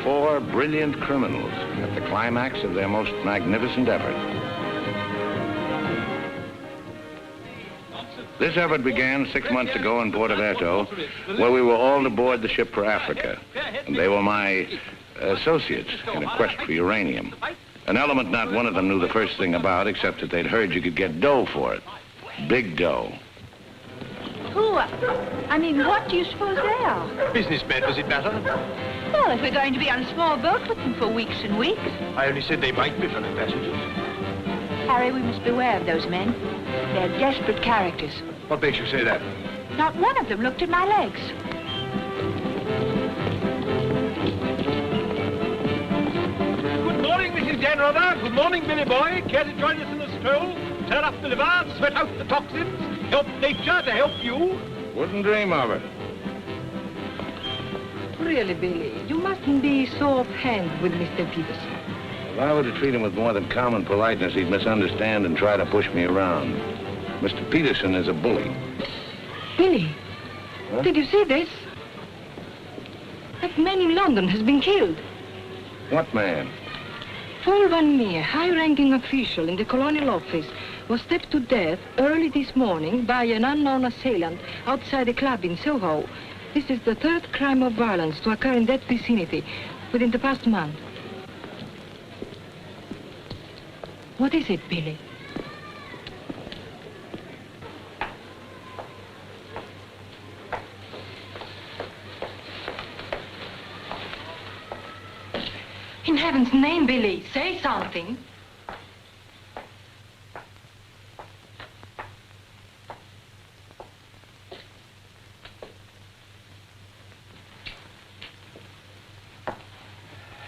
four brilliant criminals at the climax of their most magnificent effort. This effort began 6 months ago in Porto, where we were all to board the ship for Africa. And they were my associates in a quest for uranium. An element not one of them knew the first thing about, except that they'd heard you could get dough for it. Big dough. Who? I mean, what do you suppose they are? Businessmen, does it matter? Well, if we're going to be on a small boat with them for weeks and weeks. I only said they might be fellow passengers. Harry, we must beware of those men. They're desperate characters. What makes you say that? Not one of them looked at my legs. Good morning, Mrs. Janrother. Good morning, Billy boy. Care to join us in a stroll? Turn up the liver, sweat out the toxins, help nature to help you. Wouldn't dream of it. Really, Billy, you mustn't be so offhand with Mr. Peterson. If I were to treat him with more than common politeness, he'd misunderstand and try to push me around. Mr. Peterson is a bully. Billy, Huh? did you see this? That man in London has been killed. What man? Paul Van Meer, high-ranking official in the Colonial Office, was stabbed to death early this morning by an unknown assailant outside a club in Soho. This is the third crime of violence to occur in that vicinity within the past month. What is it, Billy? In heaven's name, Billy, say something.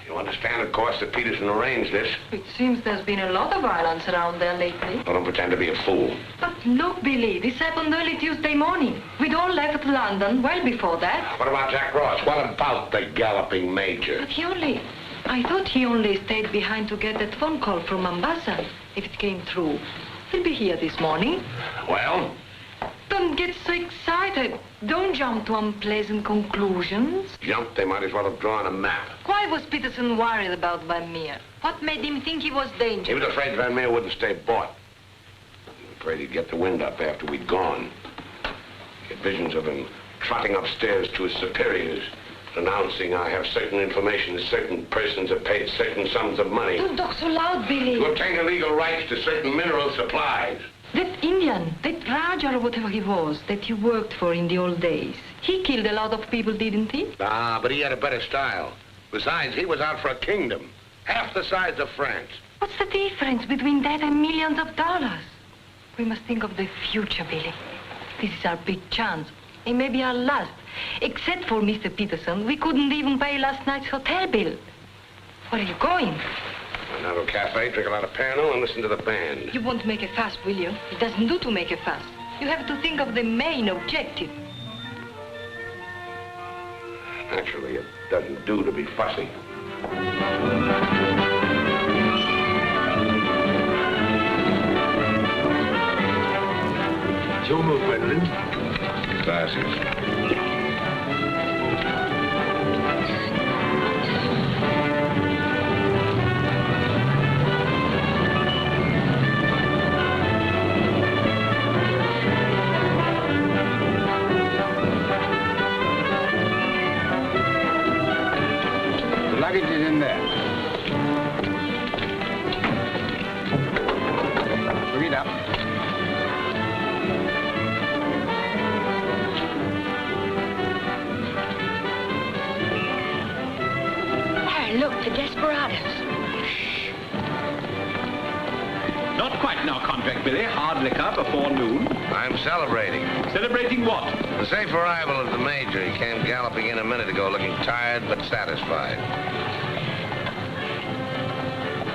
You understand, of course, that Peterson arranged this. It seems there's been a lot of violence around there lately. I don't pretend to be a fool. But look, Billy, this happened early Tuesday morning. We'd all left London well before that. What about Jack Ross? What about the galloping major? But I thought he only stayed behind to get that phone call from Mombasa, if it came through. He'll be here this morning. Well? Don't get so excited. Don't jump to unpleasant conclusions. Jump, they might as well have drawn a map. Why was Peterson worried about Van Meer? What made him think he was dangerous? He was afraid Van Meer wouldn't stay bought. Afraid he'd get the wind up after we'd gone. Get visions of him trotting upstairs to his superiors, announcing I have certain information that certain persons have paid certain sums of money Don't talk so loud, Billy. to obtain illegal rights to certain mineral supplies. That Indian, that Raja or whatever he was, that you worked for in the old days, he killed a lot of people, didn't he? Ah, but he had a better style. Besides, he was out for a kingdom, half the size of France. What's the difference between that and millions of dollars? We must think of the future, Billy. This is our big chance. It may be our last. Except for Mr. Peterson, we couldn't even pay last night's hotel bill. Where are you going? Now to a cafe, drink a lot of Pernod, and listen to the band. You won't make a fuss, will you? It doesn't do to make a fuss. You have to think of the main objective. Naturally, it doesn't do to be fussy. It's your move, Gwendolyn. Glasses. Luggage is in there. Bring it up. Harry, look, the desperados. Not quite in our contract, Billy. Hard liquor before noon. I'm celebrating. Celebrating what? The safe arrival of the major. He came galloping in a minute ago looking tired but satisfied.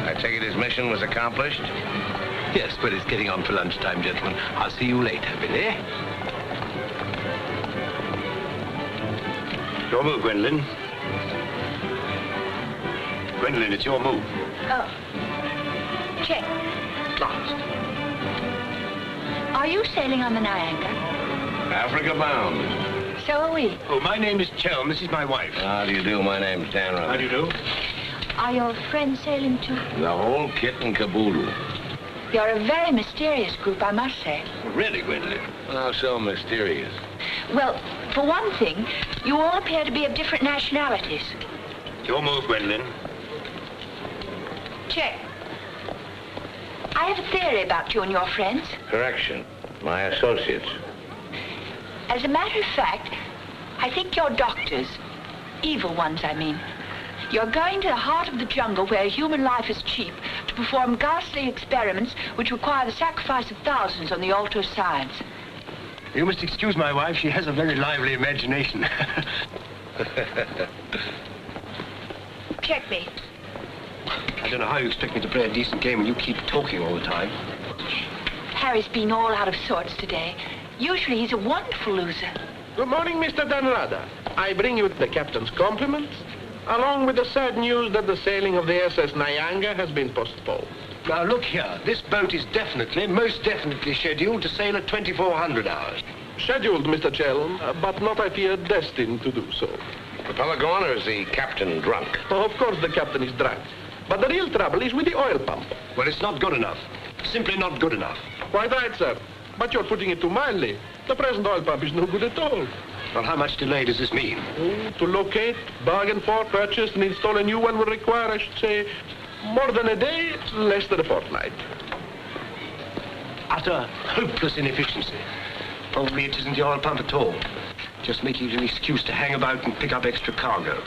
I take it his mission was accomplished? Yes, but it's getting on for lunchtime, gentlemen. I'll see you later, Billy. Your move, Gwendolyn. Gwendolyn, it's your move. Oh. Check. Closed. Are you sailing on the Niagara? Africa bound. So are we. Oh, my name is Chelm. This is my wife. How do you do? My name's Dan Rutherford. How do you do? Are your friends sailing too? The whole kit and caboodle. You're a very mysterious group, I must say. Really, Gwendolyn? How so mysterious? Well, for one thing, you all appear to be of different nationalities. Your move, Gwendolyn. Check. I have a theory about you and your friends. Correction. My associates. As a matter of fact, I think you're doctors. Evil ones, I mean. You're going to the heart of the jungle where human life is cheap to perform ghastly experiments which require the sacrifice of thousands on the altar of science. You must excuse my wife. She has a very lively imagination. Checkmate. I don't know how you expect me to play a decent game when you keep talking all the time. Harry's been all out of sorts today. Usually he's a wonderful loser. Good morning, Mr. Danrada. I bring you the captain's compliments, along with the sad news that the sailing of the SS Nyanga has been postponed. Now, look here. This boat is definitely, most definitely scheduled to sail at 2400 hours. Scheduled, Mr. Chelm, but not, I fear, destined to do so. Propeller gone, or is the captain drunk? Oh, of course the captain is drunk. But the real trouble is with the oil pump. Well, it's not good enough. Simply not good enough. Quite right, sir. But you're putting it too mildly. The present oil pump is no good at all. Well, how much delay does this mean? Oh, to locate, bargain for, purchase, and install a new one will require, I should say, more than a day, less than a fortnight. Utter hopeless inefficiency. Probably it isn't the oil pump at all. Just making it an excuse to hang about and pick up extra cargo.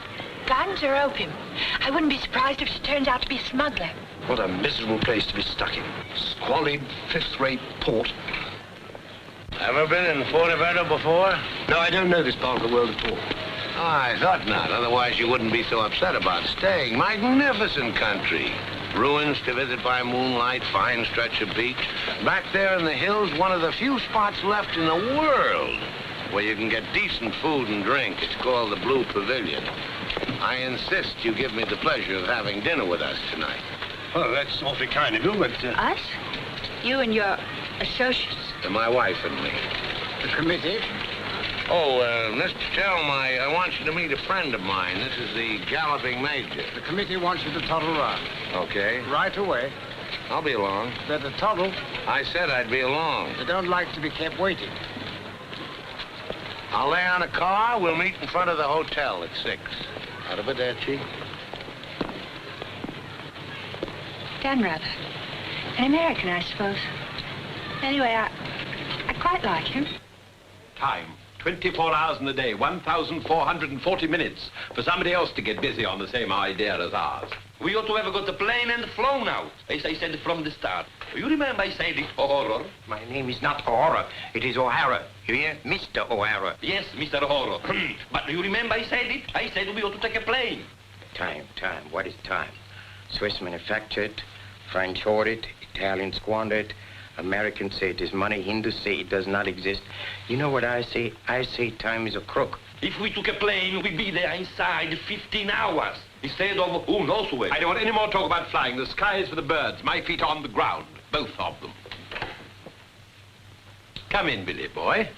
Guns or opium? I wouldn't be surprised if she turns out to be a smuggler. What a miserable place to be stuck in. Squalid, fifth-rate port. Ever been in Fuerteventura before? No, I don't know this part of the world at all. Oh, I thought not. Otherwise, you wouldn't be so upset about staying. Magnificent country. Ruins to visit by moonlight, fine stretch of beach. Back there in the hills, one of the few spots left in the world where you can get decent food and drink. It's called the Blue Pavilion. I insist you give me the pleasure of having dinner with us tonight. Oh, that's awfully kind of you, but... Us? You and your associates? And my wife and me. The committee? Oh, Mr. Chelm, I want you to meet a friend of mine. This is the Galloping Major. The committee wants you to toddle round. Okay. Right away. I'll be along. Better toddle. I said I'd be along. They don't like to be kept waiting. I'll lay on a car. We'll meet in front of the hotel at 6. Arrivederci. Dan Rather. An American, I suppose. Anyway, I quite like him. Time. 24 hours in the day, 1,440 minutes for somebody else to get busy on the same idea as ours. We ought to have got the plane and flown out, as I said from the start. You remember I said it, O'Hara? My name is not O'Hara. It is O'Hara. You hear? Mr. O'Hara. Yes, Mr. O'Hara. But you remember I said it? I said we ought to take a plane. Time. What is time? Swiss manufacture it, French hoard it, Italians squander it, Americans say it is money, Hindus say it does not exist. You know what I say? I say time is a crook. If we took a plane, we'd be there inside 15 hours. Instead of who knows where. I don't want any more talk about flying. The sky is for the birds. My feet are on the ground. Both of them. Come in, Billy boy.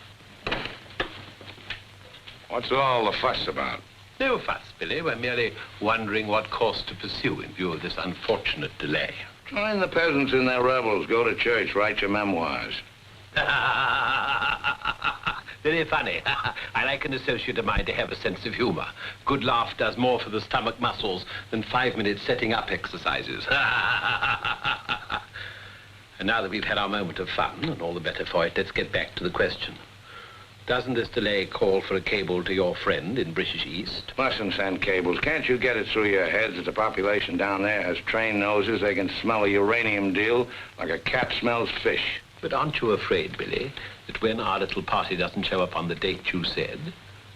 What's all the fuss about? No fuss, Billy. We're merely wondering what course to pursue in view of this unfortunate delay. Join the peasants in their revels. Go to church. Write your memoirs. Very funny. I like an associate of mine to have a sense of humor. Good laugh does more for the stomach muscles than 5 minutes setting up exercises. And now that we've had our moment of fun, and all the better for it, let's get back to the question. Doesn't this delay call for a cable to your friend in British East? Mustn't send cables. Can't you get it through your heads that the population down there has trained noses? They can smell a uranium deal like a cat smells fish. But aren't you afraid, Billy, that when our little party doesn't show up on the date you said,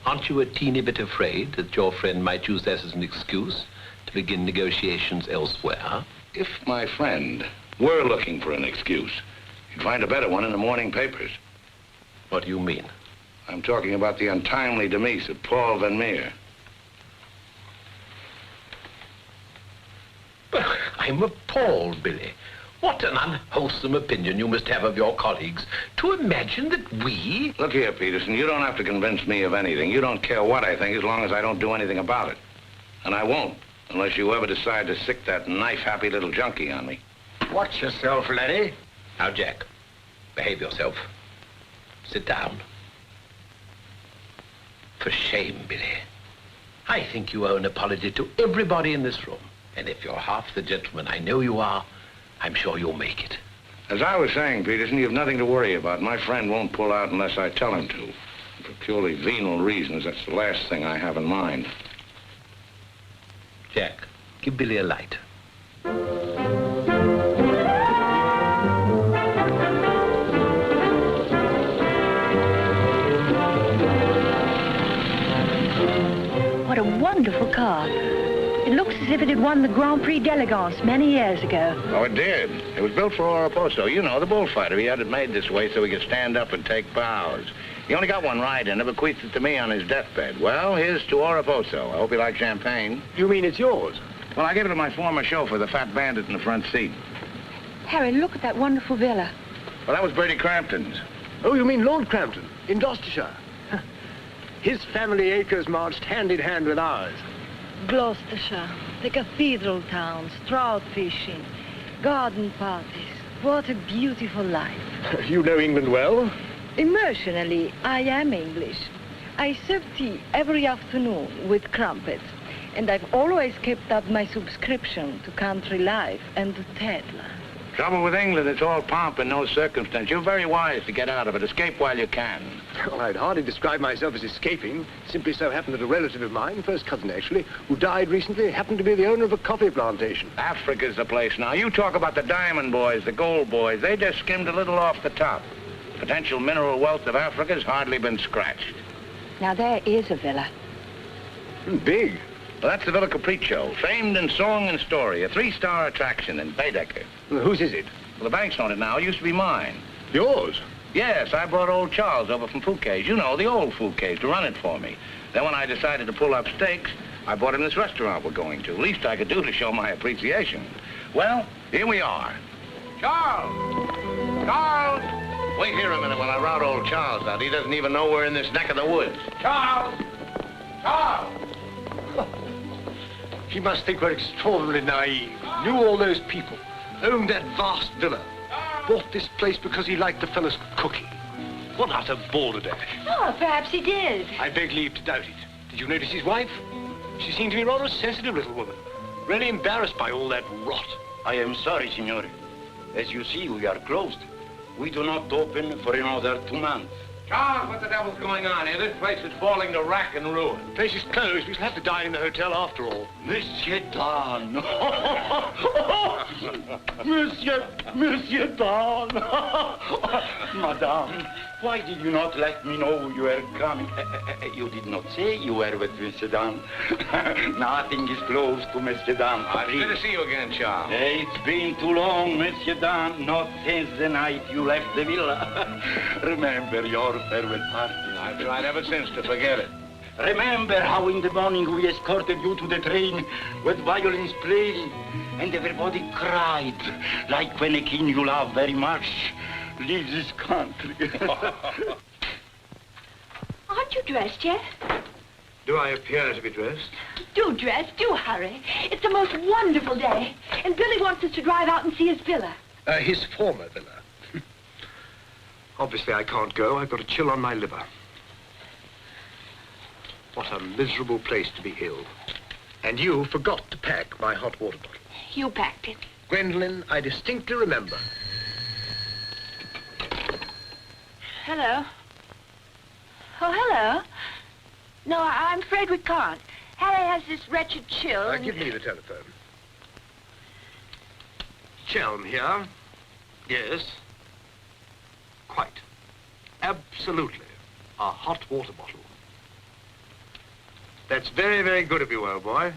aren't you a teeny bit afraid that your friend might use that as an excuse to begin negotiations elsewhere? If my friend were looking for an excuse, you'd find a better one in the morning papers. What do you mean? I'm talking about the untimely demise of Paul Van Meer. I'm appalled, Billy. What an unwholesome opinion you must have of your colleagues to imagine that we... Look here, Peterson, you don't have to convince me of anything. You don't care what I think as long as I don't do anything about it. And I won't, unless you ever decide to sick that knife-happy little junkie on me. Watch yourself, Larry. Now, Jack, behave yourself. Sit down. For shame, Billy. I think you owe an apology to everybody in this room. And if you're half the gentleman I know you are, I'm sure you'll make it. As I was saying, Peterson, you have nothing to worry about. My friend won't pull out unless I tell him to. For purely venal reasons, that's the last thing I have in mind. Jack, give Billy a light. What a wonderful car. It looks as if it had won the Grand Prix d'Elegance many years ago. Oh, it did. It was built for Lorre. You know, the bullfighter. He had it made this way so he could stand up and take bows. He only got one ride in it, bequeathed it to me on his deathbed. Well, here's to Lorre. I hope you like champagne. You mean it's yours? Well, I gave it to my former chauffeur, the fat bandit in the front seat. Harry, look at that wonderful villa. Well, that was Bertie Crampton's. Oh, you mean Lord Crampton, in Gloucestershire? His family acres marched hand in hand with ours. Gloucestershire, the cathedral towns, trout fishing, garden parties. What a beautiful life. You know England well? Emotionally, I am English. I serve tea every afternoon with crumpets, and I've always kept up my subscription to Country Life and to Tedler. Trouble with England, it's all pomp and no circumstance. You're very wise to get out of it. Escape while you can. Well, I'd hardly describe myself as escaping. Simply so happened that a relative of mine, first cousin actually, who died recently, happened to be the owner of a coffee plantation. Africa's the place now. You talk about the diamond boys, the gold boys. They just skimmed a little off the top. Potential mineral wealth of Africa's hardly been scratched. Now, there is a villa. Big. Well, that's the Villa Capriccio, famed in song and story, a 3-star attraction in Baedeker. Well, whose is it? Well, the bank's on it now. It used to be mine. Yours? Yes, I brought old Charles over from Fouquet's. You know, the old Fouquet's, to run it for me. Then when I decided to pull up stakes, I bought him this restaurant we're going to. Least I could do to show my appreciation. Well, here we are. Charles! Charles! Wait here a minute while I rout old Charles out. He doesn't even know we're in this neck of the woods. Charles! Charles! He must think we're extraordinarily naive. Knew all those people. Owned that vast villa. Bought this place because he liked the fellow's cooking. What utter balderdash. Oh, perhaps he did. I beg leave to doubt it. Did you notice his wife? She seemed to be rather a sensitive little woman. Really embarrassed by all that rot. I am sorry, signore. As you see, we are closed. We do not open for another 2 months. Charles, what the devil's going on here? This place is falling to rack and ruin. The place is closed. We shall have to dine in the hotel after all. Monsieur Dan. Monsieur Dan. Madame, why did you not let me know you were coming? You did not say you were with Monsieur Dan. Nothing is close to Monsieur Dan. Good to see you again, Charles. It's been too long, Monsieur Dan. Not since the night you left the villa. Remember your farewell party. I've tried ever since to forget it. Remember how in the morning we escorted you to the train with violins playing and everybody cried like when a king you love very much leaves this country. Aren't you dressed yet? Do I appear to be dressed? Do dress, do hurry. It's the most wonderful day. And Billy wants us to drive out and see his villa. His former villa. Obviously, I can't go. I've got a chill on my liver. What a miserable place to be ill. And you forgot to pack my hot water bottle. You packed it. Gwendolyn, I distinctly remember. Hello. Oh, hello. No, I'm afraid we can't. Harry has this wretched chill. and- Give me the telephone. Chelm here. Yes. Quite. Absolutely. A hot water bottle. That's very, very good of you, old boy.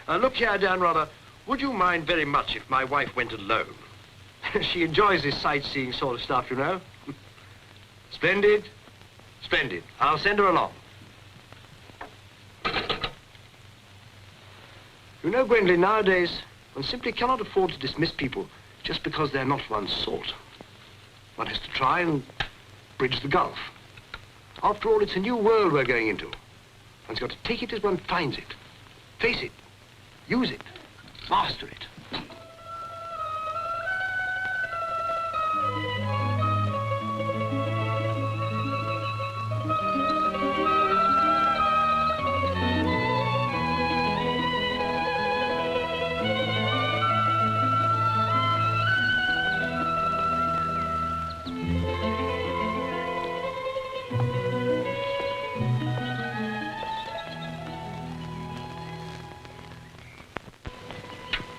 Look here, Dan, rather, would you mind very much if my wife went alone? She enjoys this sightseeing sort of stuff, you know. Splendid. Splendid. I'll send her along. You know, Gwendolyn, nowadays, One simply cannot afford to dismiss people just because they're not one's sort. One has to try and bridge the gulf. After all, it's a new world we're going into. One's got to take it as one finds it. Face it. Use it. Master it.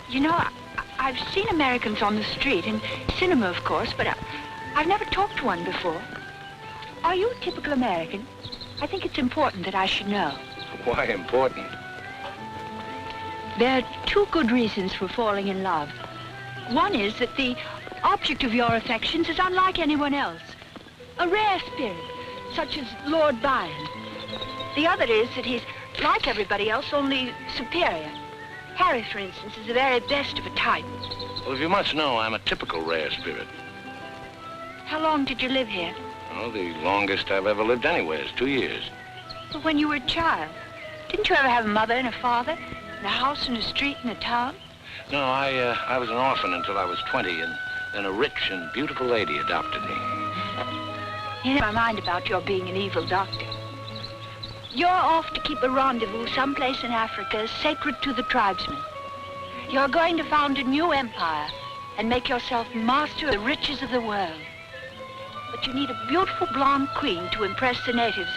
You know, I've seen Americans on the street, in cinema, of course, but I've never talked to one before. Are you a typical American? I think it's important that I should know. Why important? There are two good reasons for falling in love. One is that the object of your affections is unlike anyone else. A rare spirit, such as Lord Byron. The other is that he's like everybody else, only superior. Harry, for instance, is the very best of a type. Well, if you must know, I'm a typical rare spirit. How long did you live here? Oh, the longest I've ever lived anywhere is 2 years. But when you were a child, didn't you ever have a mother and a father, and a house and a street and a town? No, I was an orphan until I was 20, and then a rich and beautiful lady adopted me. You know my mind about your being an evil doctor. You're off to keep a rendezvous someplace in Africa sacred to the tribesmen. You're going to found a new empire and make yourself master of the riches of the world. But you need a beautiful blonde queen to impress the natives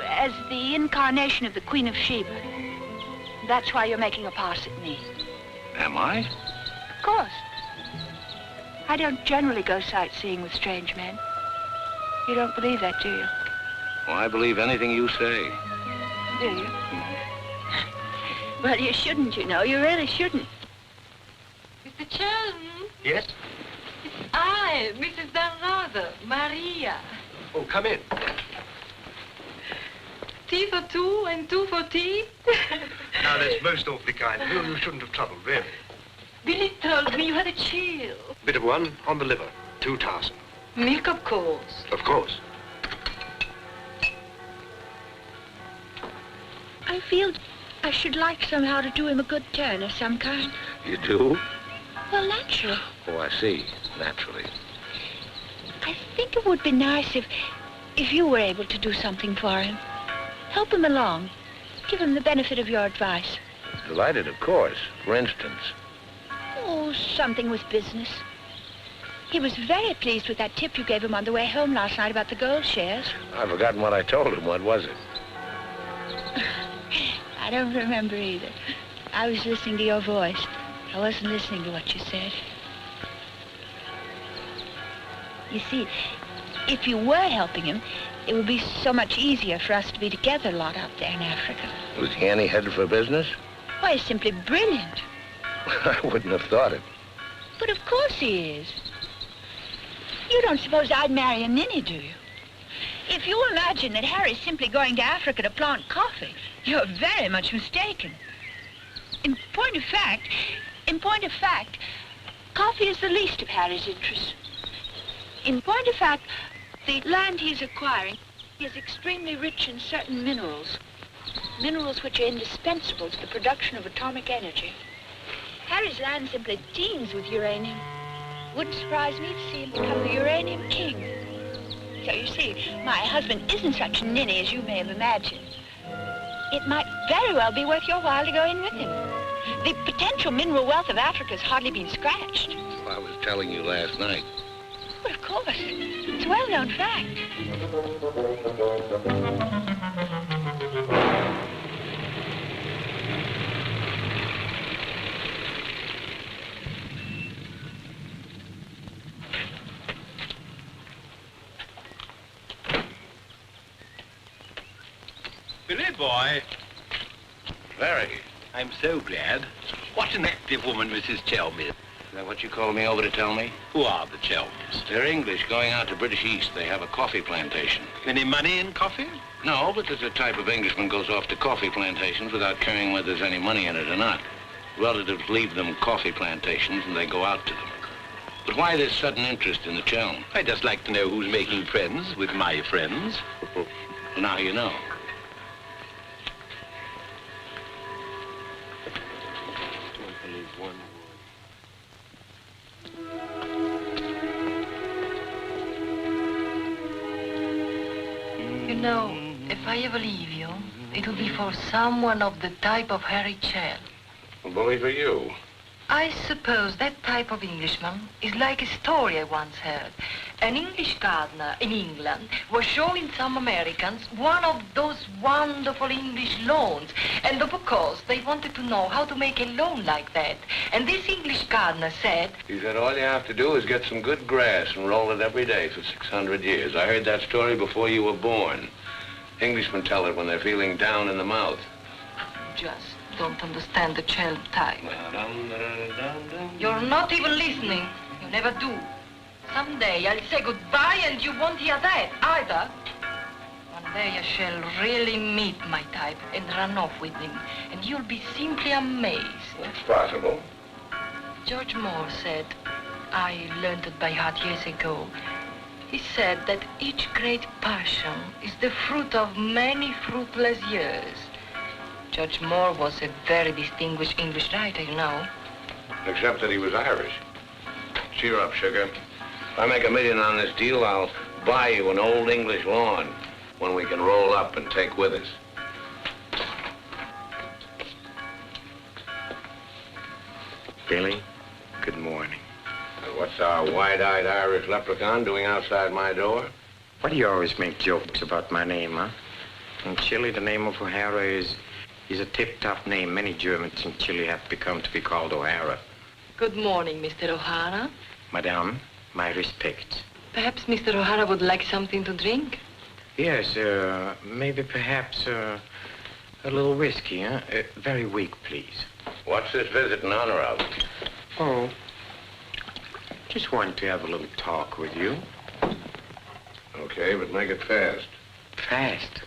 as the incarnation of the Queen of Sheba. That's why you're making a pass at me. Am I? Of course. I don't generally go sightseeing with strange men. You don't believe that, do you? Well, I believe anything you say. Do you? Well, you shouldn't, you know. You really shouldn't. Mr. Sheldon? Yes? It's I, Mrs. Bernard, Maria. Oh, come in. Tea for two and two for tea? Now, that's most awfully kind of you. You shouldn't have troubled, really. Billy told me you had a chill. Bit of one on the liver. 2 tasks. Milk, of course. Of course. I feel I should like somehow to do him a good turn of some kind. You do? Well, naturally. Oh, I see. Naturally. I think it would be nice if you were able to do something for him. Help him along. Give him the benefit of your advice. Delighted, of course. For instance. Oh, something with business. He was very pleased with that tip you gave him on the way home last night about the gold shares. I've forgotten what I told him. What was it? I don't remember either. I was listening to your voice. I wasn't listening to what you said. You see, if you were helping him, it would be so much easier for us to be together a lot out there in Africa. Was he any headed for business? Why, he's simply brilliant. I wouldn't have thought it. But of course he is. You don't suppose I'd marry a ninny, do you? If you imagine that Harry's simply going to Africa to plant coffee, you're very much mistaken. In point of fact, coffee is the least of Harry's interests. In point of fact, the land he's acquiring is extremely rich in certain minerals. Minerals which are indispensable to the production of atomic energy. Harry's land simply teems with uranium. Wouldn't surprise me to see him become the uranium king. So you see, my husband isn't such a ninny as you may have imagined. It might very well be worth your while to go in with him. The potential mineral wealth of Africa's hardly been scratched. I was telling you last night. Well, of course. It's a well-known fact. Billy boy. Very. I'm so glad. What an active woman Mrs. Chelm is. Is that what you called me over to tell me? Who are the Chelms? They're English, going out to British East. They have a coffee plantation. Any money in coffee? No, but there's a type of Englishman goes off to coffee plantations without caring whether there's any money in it or not. Relatives leave them coffee plantations and they go out to them. But why this sudden interest in the Chelm? I'd just like to know who's making friends with my friends. Well, now you know. You know, if I ever leave you, it will be for someone of the type of Harry Chell. Well, bully for you. I suppose that type of Englishman is like a story I once heard. An English gardener in England was showing some Americans one of those wonderful English lawns. And of course, they wanted to know how to make a lawn like that. And this English gardener said... He said all you have to do is get some good grass and roll it every day for 600 years. I heard that story before you were born. Englishmen tell it when they're feeling down in the mouth. Just don't understand the child type. You're not even listening. You never do. Someday I'll say goodbye and you won't hear that either. One day I shall really meet my type and run off with him, and you'll be simply amazed. It's possible. George Moore said, I learned it by heart years ago. He said that each great passion is the fruit of many fruitless years. George Moore was a very distinguished English writer, you know. Except that he was Irish. Cheer up, sugar. If I make $1 million on this deal, I'll buy you an old English lawn, one we can roll up and take with us. Billy, good morning. What's our wide-eyed Irish leprechaun doing outside my door? Why do you always make jokes about my name, huh? In Chile, the name of O'Hara is a tip-top name. Many Germans in Chile have become to be called O'Hara. Good morning, Mr. O'Hara. Madame, my respects. Perhaps Mr. O'Hara would like something to drink? Yes, maybe perhaps a little whiskey, huh? Very weak, please. What's this visit in honor of? Oh, just wanted to have a little talk with you. Okay, but make it fast. Fast?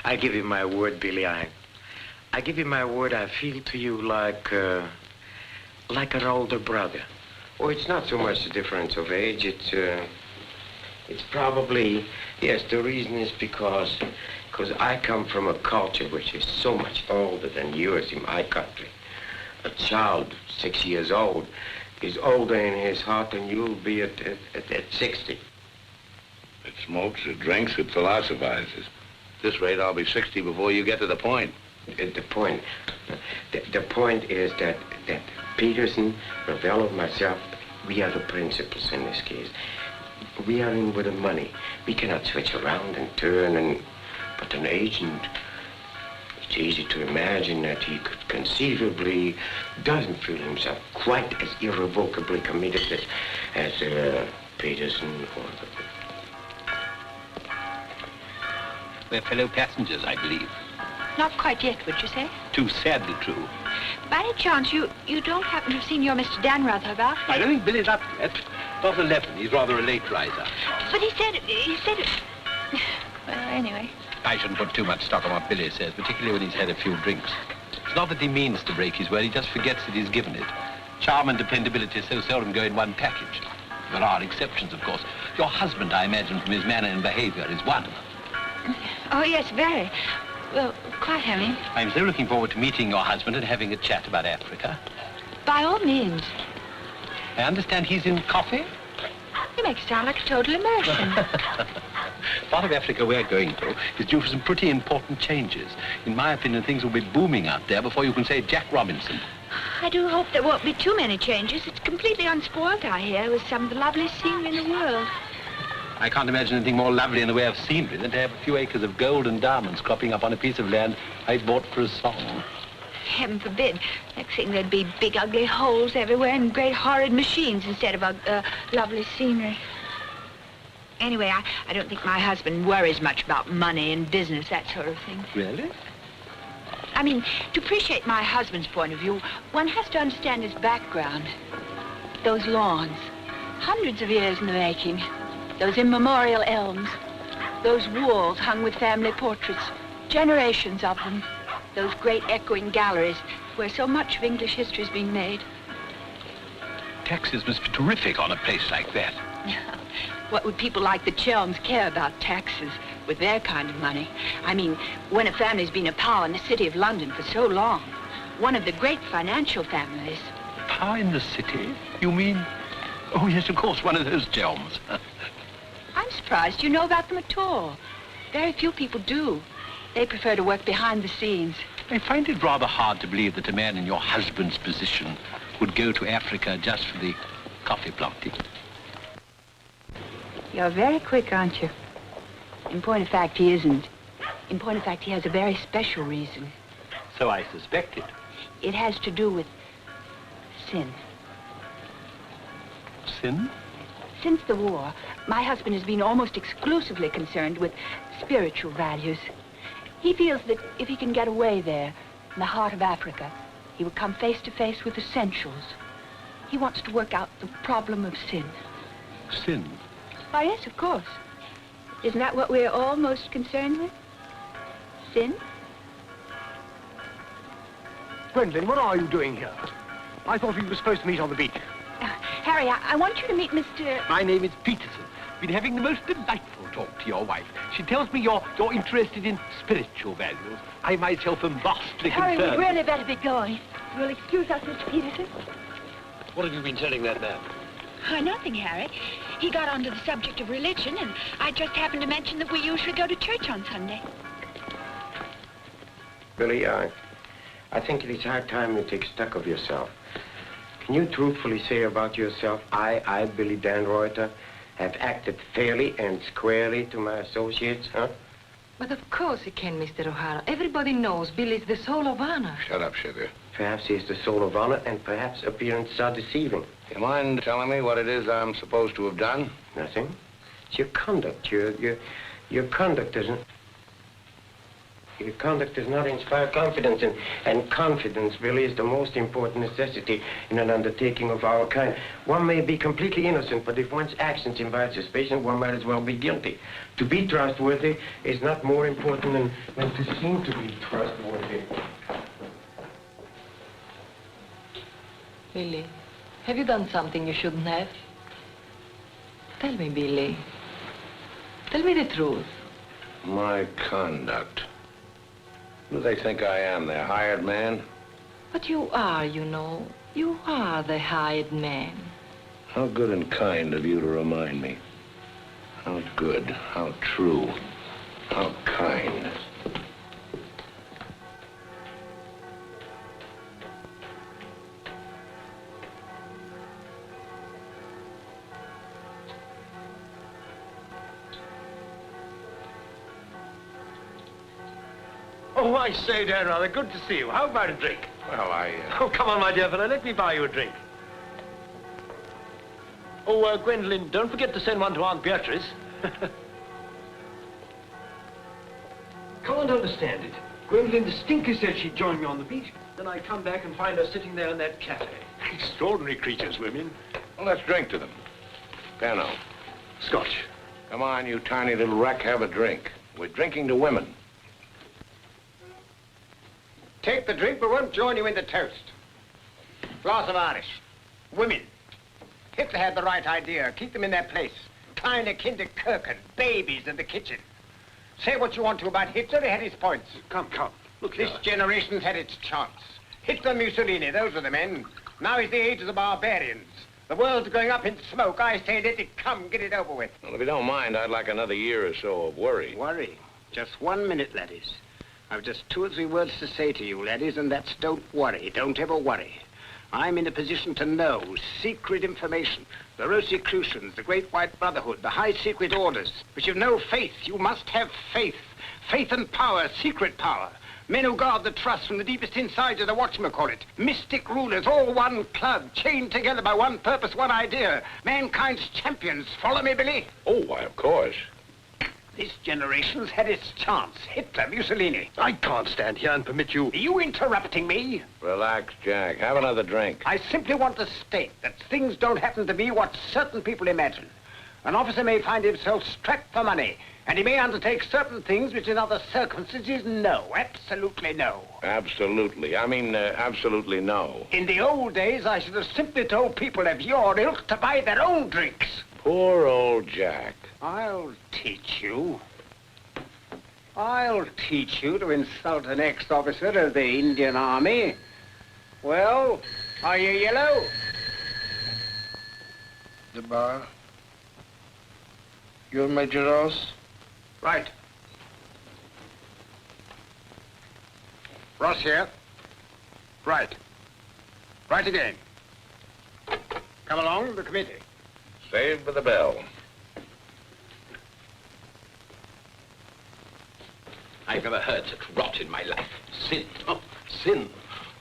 I give you my word, Billy. I give you my word. I feel to you like an older brother. Oh, it's not so much the difference of age. It's probably, yes, the reason is because I come from a culture which is so much older than yours in my country. A child 6 years old is older in his heart than you'll be at 60. It smokes, it drinks, it philosophizes. At this rate, I'll be 60 before you get to the point. The point is that Peterson, Ravello, myself, we are the principals in this case. We are in with the money. We cannot switch around and turn, but an agent, it's easy to imagine that he could conceivably doesn't feel himself quite as irrevocably committed as Peterson or We're fellow passengers, I believe. Not quite yet, would you say? Too sadly true. By any chance, you don't happen to have seen your Mr. Danrother about? I don't think Billy's up yet. Not 11. He's rather a late riser. But he said... Well, anyway. I shouldn't put too much stock on what Billy says, particularly when he's had a few drinks. It's not that he means to break his word, he just forgets that he's given it. Charm and dependability so seldom go in one package. There are exceptions, of course. Your husband, I imagine, from his manner and behavior, is one. Oh, yes, very. Well, quite heavy. I'm so looking forward to meeting your husband and having a chat about Africa. By all means. I understand he's in coffee? You make it sound like a total American. Part of Africa we're going to is due for some pretty important changes. In my opinion, things will be booming out there before you can say Jack Robinson. I do hope there won't be too many changes. It's completely unspoiled out here with some of the loveliest scenery in the world. I can't imagine anything more lovely in the way of scenery than to have a few acres of gold and diamonds cropping up on a piece of land I bought for a song. Heaven forbid. Next thing there'd be big, ugly holes everywhere and great, horrid machines instead of lovely scenery. Anyway, I don't think my husband worries much about money and business, that sort of thing. Really? I mean, to appreciate my husband's point of view, one has to understand his background. Those lawns, hundreds of years in the making. Those immemorial elms. Those walls hung with family portraits. Generations of them. Those great echoing galleries. where so much of English history is being made. Taxes must be terrific on a place like that. What would people like the Chelms care about taxes with their kind of money? I mean, when a family's been a power in the city of London for so long, one of the great financial families. Power in the city? You mean? Oh, yes, of course, one of those Chelms. I'm surprised you know about them at all. Very few people do. They prefer to work behind the scenes. I find it rather hard to believe that a man in your husband's position would go to Africa just for the coffee planting. You're very quick, aren't you? In point of fact, he isn't. In point of fact, he has a very special reason. So I suspected. It has to do with sin. Sin? Since the war, my husband has been almost exclusively concerned with spiritual values. He feels that if he can get away there, in the heart of Africa, he will come face to face with essentials. He wants to work out the problem of sin. Sin? Why, yes, of course. Isn't that what we're all most concerned with? Sin? Gwendolyn, what are you doing here? I thought we were supposed to meet on the beach. Harry, I want you to meet Mr... My name is Peterson. Been having the most delightful talk to your wife. She tells me you're interested in spiritual values. I myself am vastly Harry, concerned. we'd really better be going. You'll excuse us, Mr. Peterson? What have you been telling that man? Nothing, Harry. He got onto the subject of religion, and I just happened to mention that we usually go to church on Sunday. Billy, I think it is high time you take stock of yourself. Can you truthfully say about yourself, I, Billy Dan Reuter, have acted fairly and squarely to my associates, huh? But of course he can, Mr. O'Hara. Everybody knows Billy's the soul of honor. Shut up, sugar. Perhaps he's the soul of honor, and perhaps appearances are deceiving. You mind telling me what it is I'm supposed to have done? Nothing. It's your conduct. Your conduct doesn't... Your conduct does not inspire confidence, and confidence, Billy, is the most important necessity in an undertaking of our kind. One may be completely innocent, but if one's actions invite suspicion, one might as well be guilty. To be trustworthy is not more important than to seem to be trustworthy. Billy, have you done something you shouldn't have? Tell me, Billy. Tell me the truth. My conduct. Who do they think I am, their hired man? But you are, you know. You are the hired man. How good and kind of you to remind me. How good, how true, how kind. Oh, I say, Dan, rather good to see you. How about a drink? Well, Oh, come on, my dear fellow, let me buy you a drink. Oh, Gwendolyn, don't forget to send one to Aunt Beatrice. Can't understand it. Gwendolyn distinctly said she'd join me on the beach. Then I come back and find her sitting there in that cafe. Extraordinary creatures, women. Well, let's drink to them. Pano. Scotch. Come on, you tiny little wreck, have a drink. We're drinking to women. Take the drink, but won't join you in the toast. Glass of Irish. Women. Hitler had the right idea. Keep them in their place. Kleine Kinderkirchen, babies in the kitchen. Say what you want to about Hitler, he had his points. Come. Look This here. generation's had its chance. Hitler, Mussolini, those were the men. Now is the age of the barbarians. The world's going up in smoke. I say let it come, get it over with. Well, if you don't mind, I'd like another year or so of worry. Worry? Just 1 minute, laddies. I've just 2 or 3 words to say to you, laddies, and that's don't worry. Don't ever worry. I'm in a position to know secret information. The Rosicrucians, the Great White Brotherhood, the high secret orders. But you've no faith. You must have faith. Faith and power, secret power. Men who guard the trust from the deepest insides of the whatchamacallit. Mystic rulers, all one club, chained together by one purpose, one idea. Mankind's champions. Follow me, Billy? Oh, why, of course. This generation's had its chance. Hitler, Mussolini. I can't stand here and permit you... Are you interrupting me? Relax, Jack. Have another drink. I simply want to state that things don't happen to be what certain people imagine. An officer may find himself strapped for money, and he may undertake certain things which in other circumstances, no, absolutely no. Absolutely. I mean, absolutely no. In the old days, I should have simply told people of your ilk to buy their own drinks. Poor old Jack. I'll teach you. I'll teach you to insult an ex-officer of the Indian Army. Well, are you yellow? The bar. You're Major Ross? Right. Ross here. Right. Right again. Come along, the committee. Saved by the bell. I've never heard such rot in my life. Sin. Oh, sin.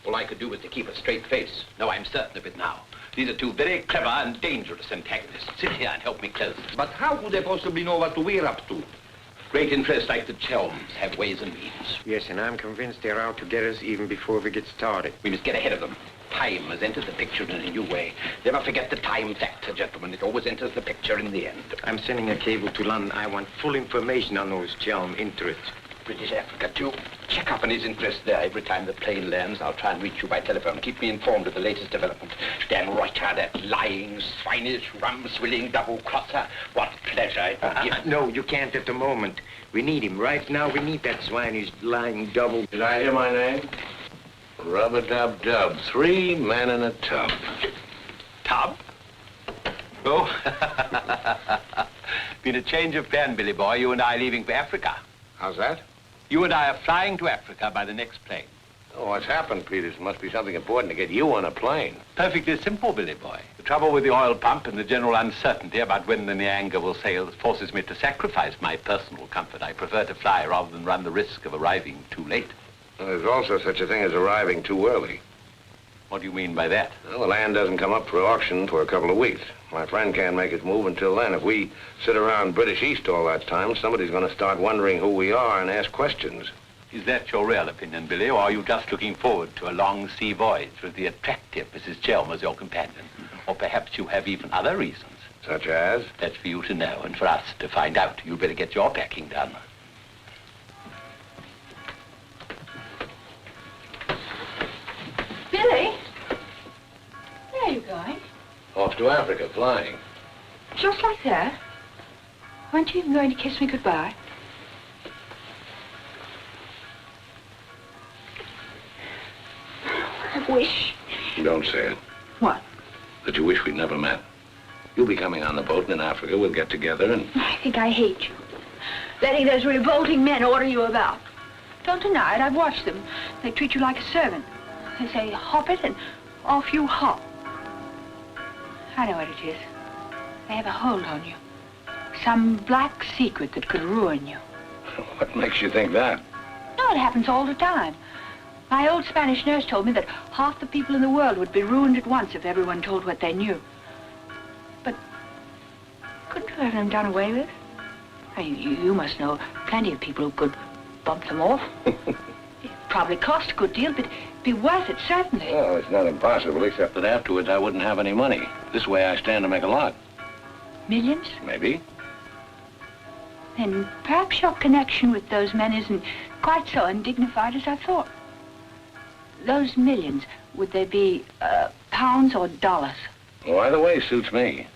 All I could do was to keep a straight face. No, I'm certain of it now. These are two very clever and dangerous antagonists. Sit here and help me close. But how could they possibly know what we're up to? Great interests like the Chelms have ways and means. Yes, and I'm convinced they're out to get us even before we get started. We must get ahead of them. Time has entered the picture in a new way. Never forget the time factor, gentlemen. It always enters the picture in the end. I'm sending a cable to London. I want full information on those Chelm interests. British Africa, too. Check up on his interest there. Every time the plane lands, I'll try and reach you by telephone. Keep me informed of the latest development. Dan Reuter, that lying, swinish, rum-swilling double-crosser. What pleasure it will give. No, you can't at the moment. We need him. Right now, we need that swinish, lying double. Did I hear my name? Rub-a-dub-dub. 3 men in a tub. Tub? Oh. Been a change of plan, Billy boy. You and I leaving for Africa. How's that? You and I are flying to Africa by the next plane. Oh, what's happened, Peters? Must be something important to get you on a plane. Perfectly simple, Billy boy. The trouble with the oil pump and the general uncertainty about when the Nyanga will sail forces me to sacrifice my personal comfort. I prefer to fly rather than run the risk of arriving too late. Well, there's also such a thing as arriving too early. What do you mean by that? Well, the land doesn't come up for auction for a couple of weeks. My friend can't make his move until then. If we sit around British East all that time, somebody's going to start wondering who we are and ask questions. Is that your real opinion, Billy, or are you just looking forward to a long sea voyage with the attractive Mrs. Chelm as your companion? Or perhaps you have even other reasons. Such as? That's for you to know and for us to find out. You'd better get your packing done. Billy? Where are you going? Off to Africa, flying. Just like that? Aren't you even going to kiss me goodbye? I wish. Don't say it. What? That you wish we'd never met. You'll be coming on the boat, and in Africa we'll get together and... I think I hate you. Letting those revolting men order you about. Don't deny it, I've watched them. They treat you like a servant. They say, hop it, and off you hop. I know what it is. They have a hold on you. Some black secret that could ruin you. What makes you think that? No, it happens all the time. My old Spanish nurse told me that half the people in the world would be ruined at once if everyone told what they knew. But couldn't you have them done away with? I mean, you must know plenty of people who could bump them off. It probably cost a good deal, but it'd be worth it, certainly. Well, it's not impossible, except that afterwards I wouldn't have any money. This way I stand to make a lot. Millions? Maybe. Then perhaps your connection with those men isn't quite so undignified as I thought. Those millions, would they be pounds or dollars? Well, either way suits me.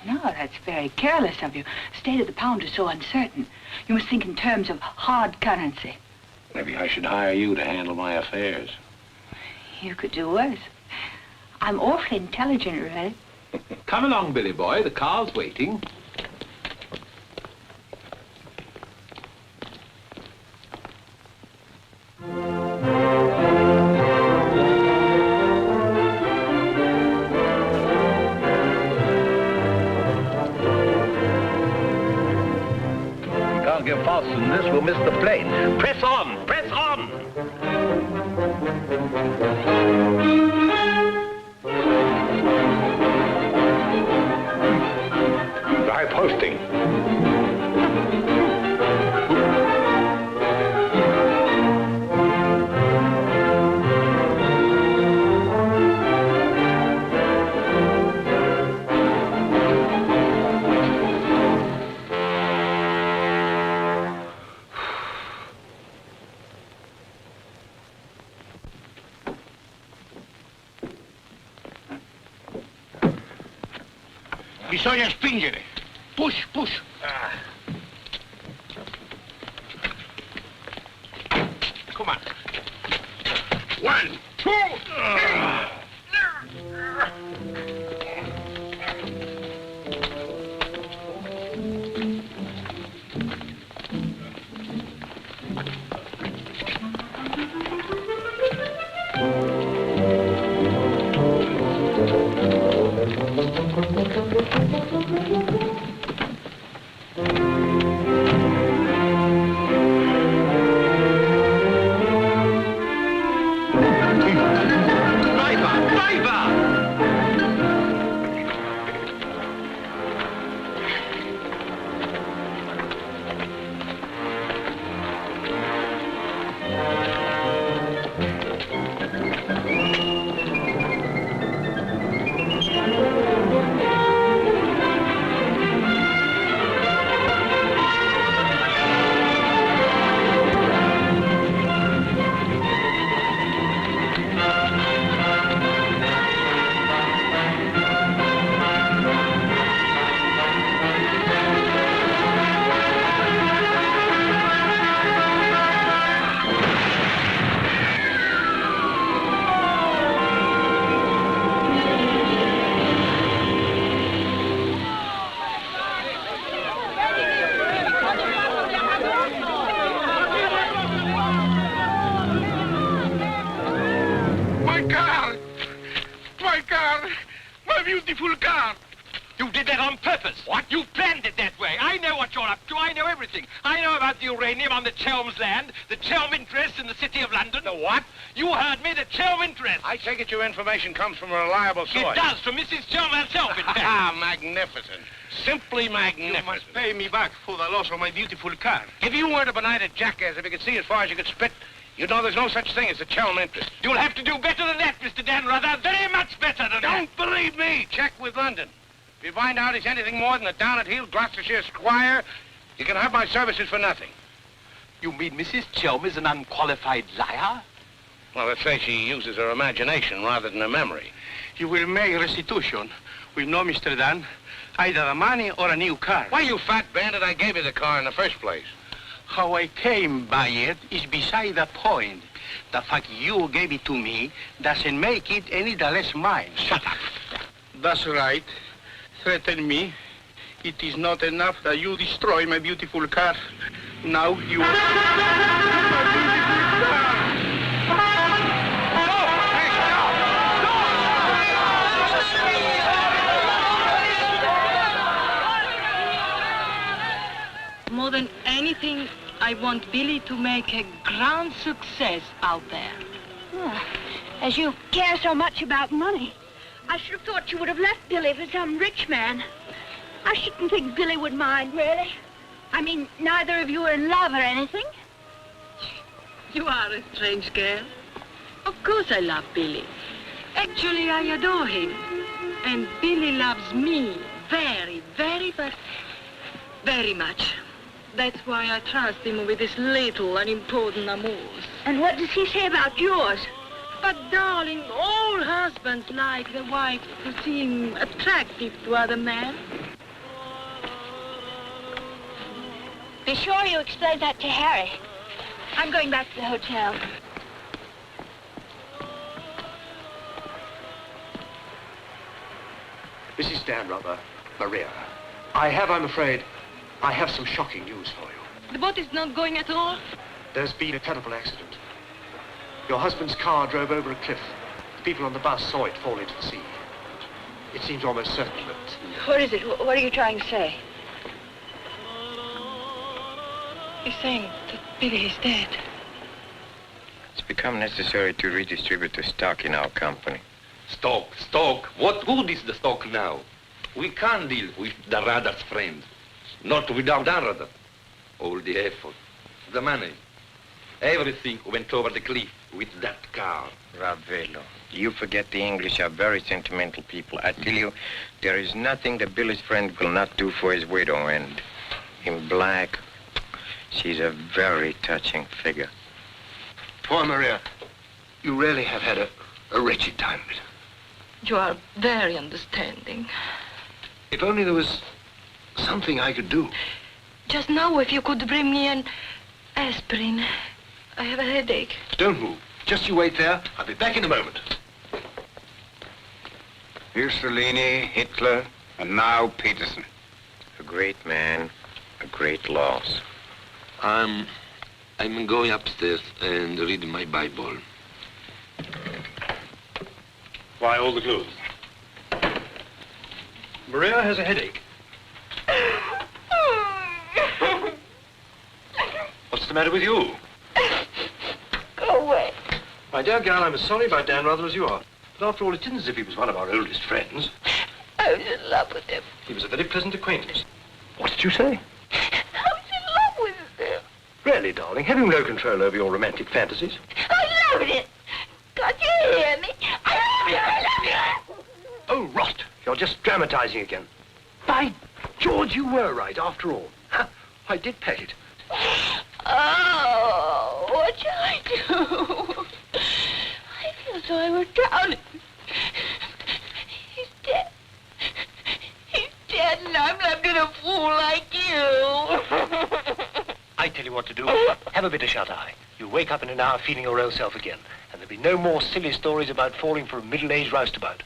No, that's very careless of you. The state of the pound is so uncertain. You must think in terms of hard currency. Maybe I should hire you to handle my affairs. You could do worse. I'm awfully intelligent, really. Come along, Billy boy. The car's waiting. Can't get faster than this, we'll miss the plane. Press on! Press on! High posting. Bisogna spingere. Push, push. Come on. 1, 2, 3. beautiful car. You did that on purpose. What? You planned it that way. I know what you're up to. I know everything. I know about the uranium on the Chelm's land, the Chelm interest in the City of London. The what? You heard me, the Chelm interest. I take it your information comes from a reliable source. It does, from Mrs. Chelm herself, in fact. Ah, magnificent. Simply magnificent. You must pay me back for the loss of my beautiful car. If you weren't a benighted jackass, if you could see as far as you could spit, you'd know there's no such thing as a Chelm interest. You'll have to do better than that, Mr. Dan Ruther. Very much better than that. Don't believe me. Check with London. If you find out he's anything more than a down-at-heel Gloucestershire squire, you can have my services for nothing. You mean Mrs. Chelm is an unqualified liar? Well, let's say she uses her imagination rather than her memory. You will make restitution with no Mr. Dan, either the money or a new car. Why, you fat bandit, I gave you the car in the first place. How I came by it is beside the point. The fact you gave it to me doesn't make it any the less mine. Shut up. That's right. Threaten me. It is not enough that you destroy my beautiful car. Now you... More than anything, I want Billy to make a grand success out there. Oh, as you care so much about money, I should have thought you would have left Billy for some rich man. I shouldn't think Billy would mind, really. I mean, neither of you are in love or anything. You are a strange girl. Of course I love Billy. Actually, I adore him. And Billy loves me very, very, very much. That's why I trust him with his little unimportant amours. And what does he say about yours? But, darling, all husbands like their wives to seem attractive to other men. Be sure you explain that to Harry. I'm going back to the hotel. Mrs. Dan Ruther, Maria, I'm afraid, I have some shocking news for you. The boat is not going at all? There's been a terrible accident. Your husband's car drove over a cliff. The people on the bus saw it fall into the sea. It seems almost certain that... What is it? What are you trying to say? He's saying that Billy is dead. It's become necessary to redistribute the stock in our company. Stock? What good is the stock now? We can't deal with the Ruther's friends. Not without Dan Ruther. All the effort, the money, everything went over the cliff with that car. Ravello, you forget the English are very sentimental people. I tell you, there is nothing that Billy's friend will not do for his widow, and in black, she's a very touching figure. Poor Maria, you really have had a wretched time of it. You are very understanding. If only there was something I could do. Just now, if you could bring me an aspirin. I have a headache. Don't move. Just you wait there. I'll be back in a moment. Mussolini, Hitler, and now Peterson. A great man, a great loss. I'm going upstairs and read my Bible. Why all the clothes? Maria has a headache. What's the matter with you? Go away. My dear girl, I'm as sorry about Dan Rother as you are. But after all, it isn't as if he was one of our oldest friends. I was in love with him. He was a very pleasant acquaintance. What did you say? I was in love with him. Really, darling, have you no control over your romantic fantasies? I loved it. Can't you hear me? I love you. I love you. Oh, rot. You're just dramatizing again. By George, you were right, after all. I did pet it. Oh, what shall I do? I feel so I was drowning. He's dead. He's dead, and I'm left in a fool like you. I tell you what to do. Have a bit of shut-eye. You wake up in an hour feeling your old self again, and there'll be no more silly stories about falling for a middle-aged roustabout.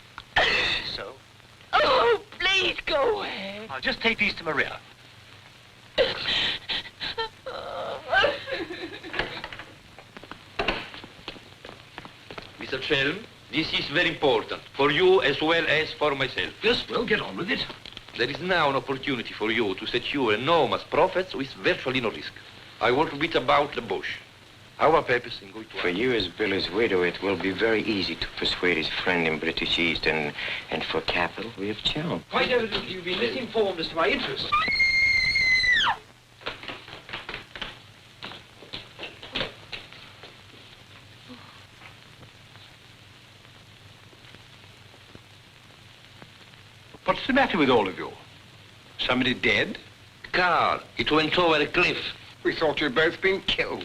So? Oh, please go away. I'll just take these to Maria. Mr. Chelm, this is very important, for you as well as for myself. Yes, well, get on with it. There is now an opportunity for you to secure enormous profits with virtually no risk. I want to beat about the bush. Our purpose in going to... For you as Billy's widow, it will be very easy to persuade his friend in British East, and for capital, we have Chow. Quite evidently, you've been misinformed as to my interests. What's the matter with all of you? Somebody dead? Car. It went over a cliff. We thought you'd both been killed.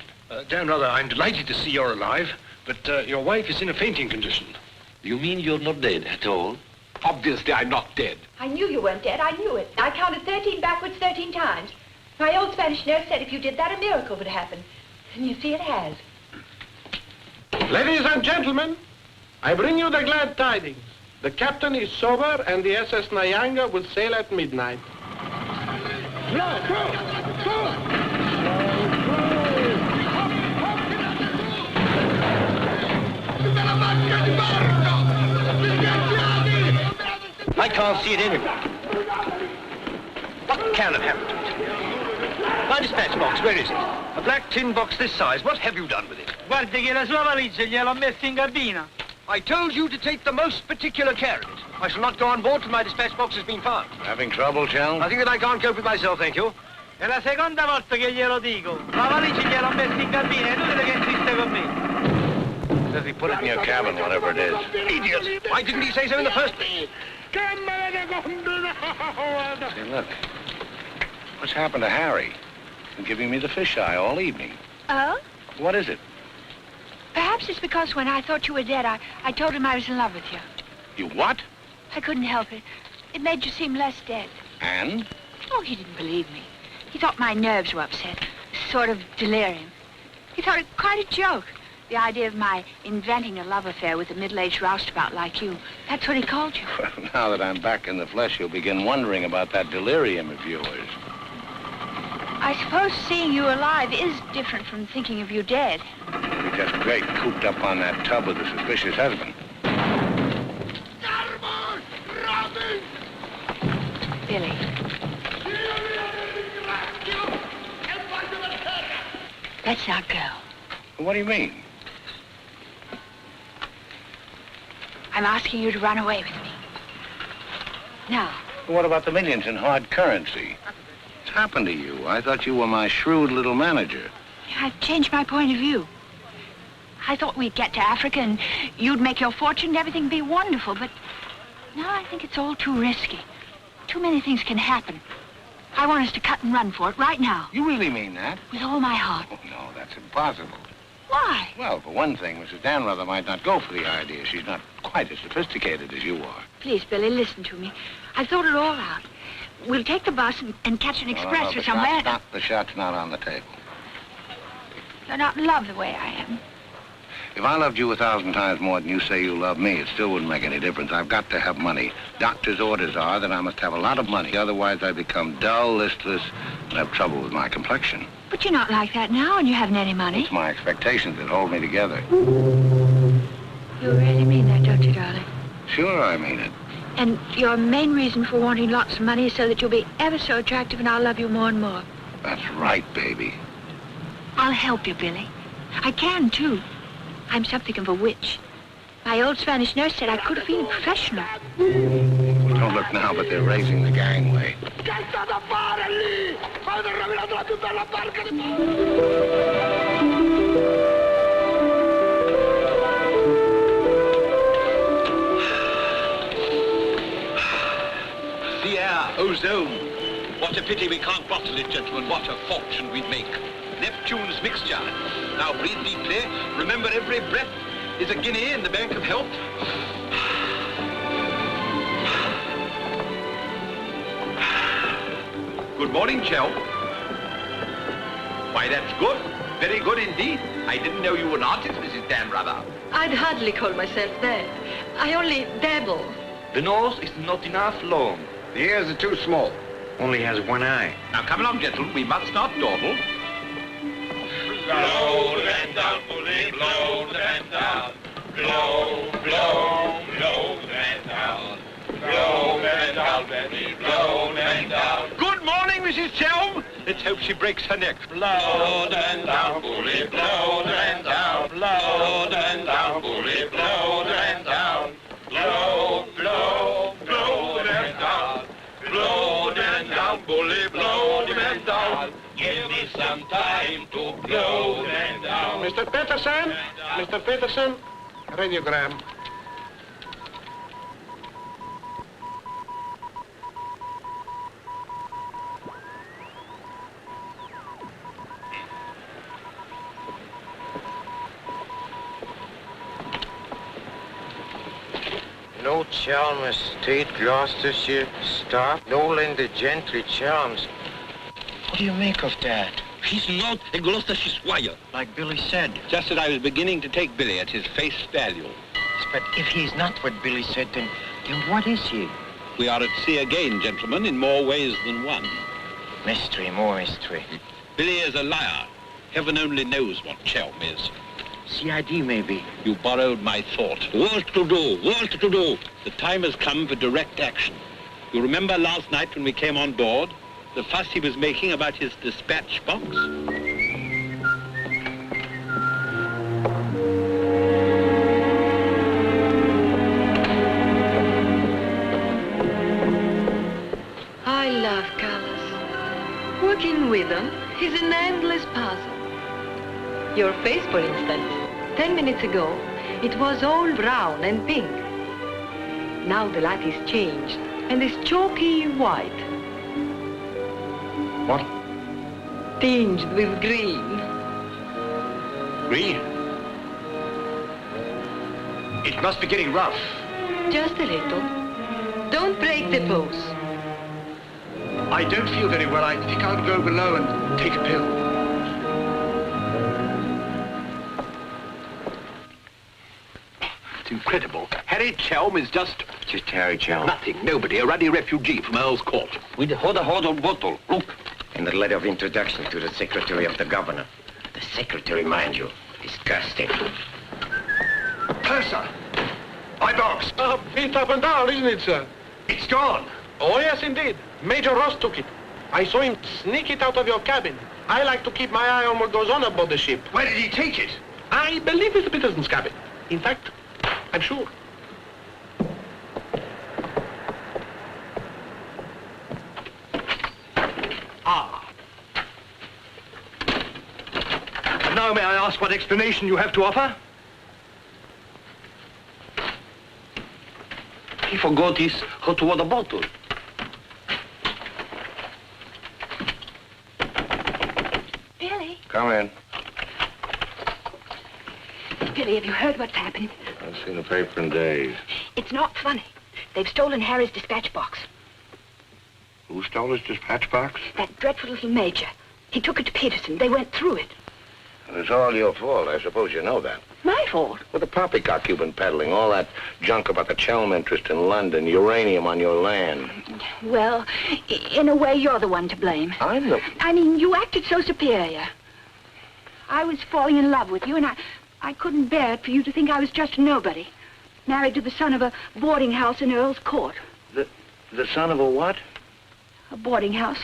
Dan Rother, I'm delighted to see you're alive, but your wife is in a fainting condition. You mean you're not dead at all? Obviously, I'm not dead. I knew you weren't dead. I knew it. I counted 13 backwards 13 times. My old Spanish nurse said if you did that, a miracle would happen. And you see it has. Ladies and gentlemen, I bring you the glad tidings. The captain is sober and the SS Nyanga will sail at midnight. I can't see it anywhere. What can have happened to it? My dispatch box, where is it? A black tin box this size. What have you done with it? Guardi che la sua valigia gliel'ho messa in cabina. I told you to take the most particular care of it. I shall not go on board till my dispatch box has been found. Having trouble, Chow? I think that I can't cope with myself, thank you. È la seconda volta che glielo dico. La valigia gliel'ho messa in cabina, è inutile che insiste con me. Says he put it in your cabin, whatever it is. Idiot! Why didn't he say so in the first place? Say, look. What's happened to Harry? He's been giving me the fisheye all evening. Oh? What is it? Perhaps it's because when I thought you were dead, I told him I was in love with you. You what? I couldn't help it. It made you seem less dead. And? Oh, he didn't believe me. He thought my nerves were upset. Sort of delirium. He thought it quite a joke. The idea of my inventing a love affair with a middle-aged roustabout like you. That's what he called you. Well, now that I'm back in the flesh, you'll begin wondering about that delirium of yours. I suppose seeing you alive is different from thinking of you dead. You're just great cooped up on that tub with a suspicious husband. Billy. Let's not go. What do you mean? I'm asking you to run away with me. Now. What about the millions in hard currency? What's happened to you? I thought you were my shrewd little manager. I've changed my point of view. I thought we'd get to Africa and you'd make your fortune and everything be wonderful, but now I think it's all too risky. Too many things can happen. I want us to cut and run for it right now. You really mean that? With all my heart. Oh, no, that's impossible. Why? Well, for one thing, Mrs. Danrother might not go for the idea. She's not quite as sophisticated as you are. Please, Billy, listen to me. I've thought it all out. We'll take the bus and catch an express for somewhere. The shot's not on the table. You're not in love the way I am. If I loved you 1,000 times more than you say you love me, it still wouldn't make any difference. I've got to have money. Doctor's orders are that I must have a lot of money. Otherwise, I become dull, listless, and have trouble with my complexion. But you're not like that now, and you haven't any money. It's my expectations that hold me together. You really mean that, don't you, darling? Sure, I mean it. And your main reason for wanting lots of money is so that you'll be ever so attractive and I'll love you more and more. That's right, baby. I'll help you, Billy. I can, too. I'm something of a witch. My old Spanish nurse said I could have been a professional. Well, don't look now, but they're raising the gangway. The air, ozone. What a pity we can't bottle it, gentlemen. What a fortune we'd make. Neptune's mixture. Now breathe deeply. Remember, every breath is a guinea in the bank of health. Good morning, Chell. Why, that's good. Very good indeed. I didn't know you were an artist, Mrs. Dan Rubber. I'd hardly call myself that. I only dabble. The nose is not enough long. The ears are too small. Only has one eye. Now, come along, gentlemen. We must not dawdle. Blow the man down, bully, blow the man down. Blow, blow, blow the man down. Blow the man down, Betty, blow the man down. Good morning, Mrs. Chelm. Let's hope she breaks her neck. Blow the man down, bully, blow the man down. Blow the man down, bully, blow the man down. Blow, blow, blow the man down. Blow the man down, bully, blow the man down. Give me some time to blow the man down. Mr. Peterson? Mr. Peterson? Radiogram. No Chalmers State, Gloucestershire, stop. No Linda Gentry, Chalmers. What do you make of that? He's not a Gloucestershire squire. Like Billy said. Just that I was beginning to take Billy at his face value. But if he's not what Billy said, then what is he? We are at sea again, gentlemen, in more ways than one. Mystery, more mystery. Billy is a liar. Heaven only knows what Chelm is. CID, maybe. You borrowed my thought. What to do? What to do? The time has come for direct action. You remember last night when we came on board? The fuss he was making about his dispatch box? I love colors. Working with them is an endless puzzle. Your face, for instance. 10 minutes ago, it was all brown and pink. Now the light is changed and is chalky white. What? Tinged with green. Green? It must be getting rough. Just a little. Don't break the pose. I don't feel very well. I think I'll go below and take a pill. It's incredible. Harry Chelm is just Harry Chelm. nothing, nobody, a ruddy refugee from Earl's Court. With a hot bottle. Look. And the letter of introduction to the secretary of the governor. The secretary, mind you. Disgusting. Purser! Eyebox! Feet up and down, isn't it, sir? It's gone. Oh, yes, indeed. Major Ross took it. I saw him sneak it out of your cabin. I like to keep my eye on what goes on aboard the ship. Where did he take it? I believe Mr. Peterson's cabin. In fact, I'm sure. And now may I ask what explanation you have to offer? He forgot his hot water bottle. Billy? Come in. Billy, have you heard what's happened? I've seen the paper in days. It's not funny. They've stolen Harry's dispatch box. Who stole his dispatch box? That dreadful little major. He took it to Peterson. They went through it. Well, it's all your fault. I suppose you know that. My fault? Well, the poppycock you've been peddling, all that junk about the Chelm interest in London, uranium on your land. Well, in a way, you're the one to blame. I'm the... I mean, you acted so superior. I was falling in love with you, and I couldn't bear it for you to think I was just a nobody. Married to the son of a boarding house in Earl's Court. The son of a what? A boarding house.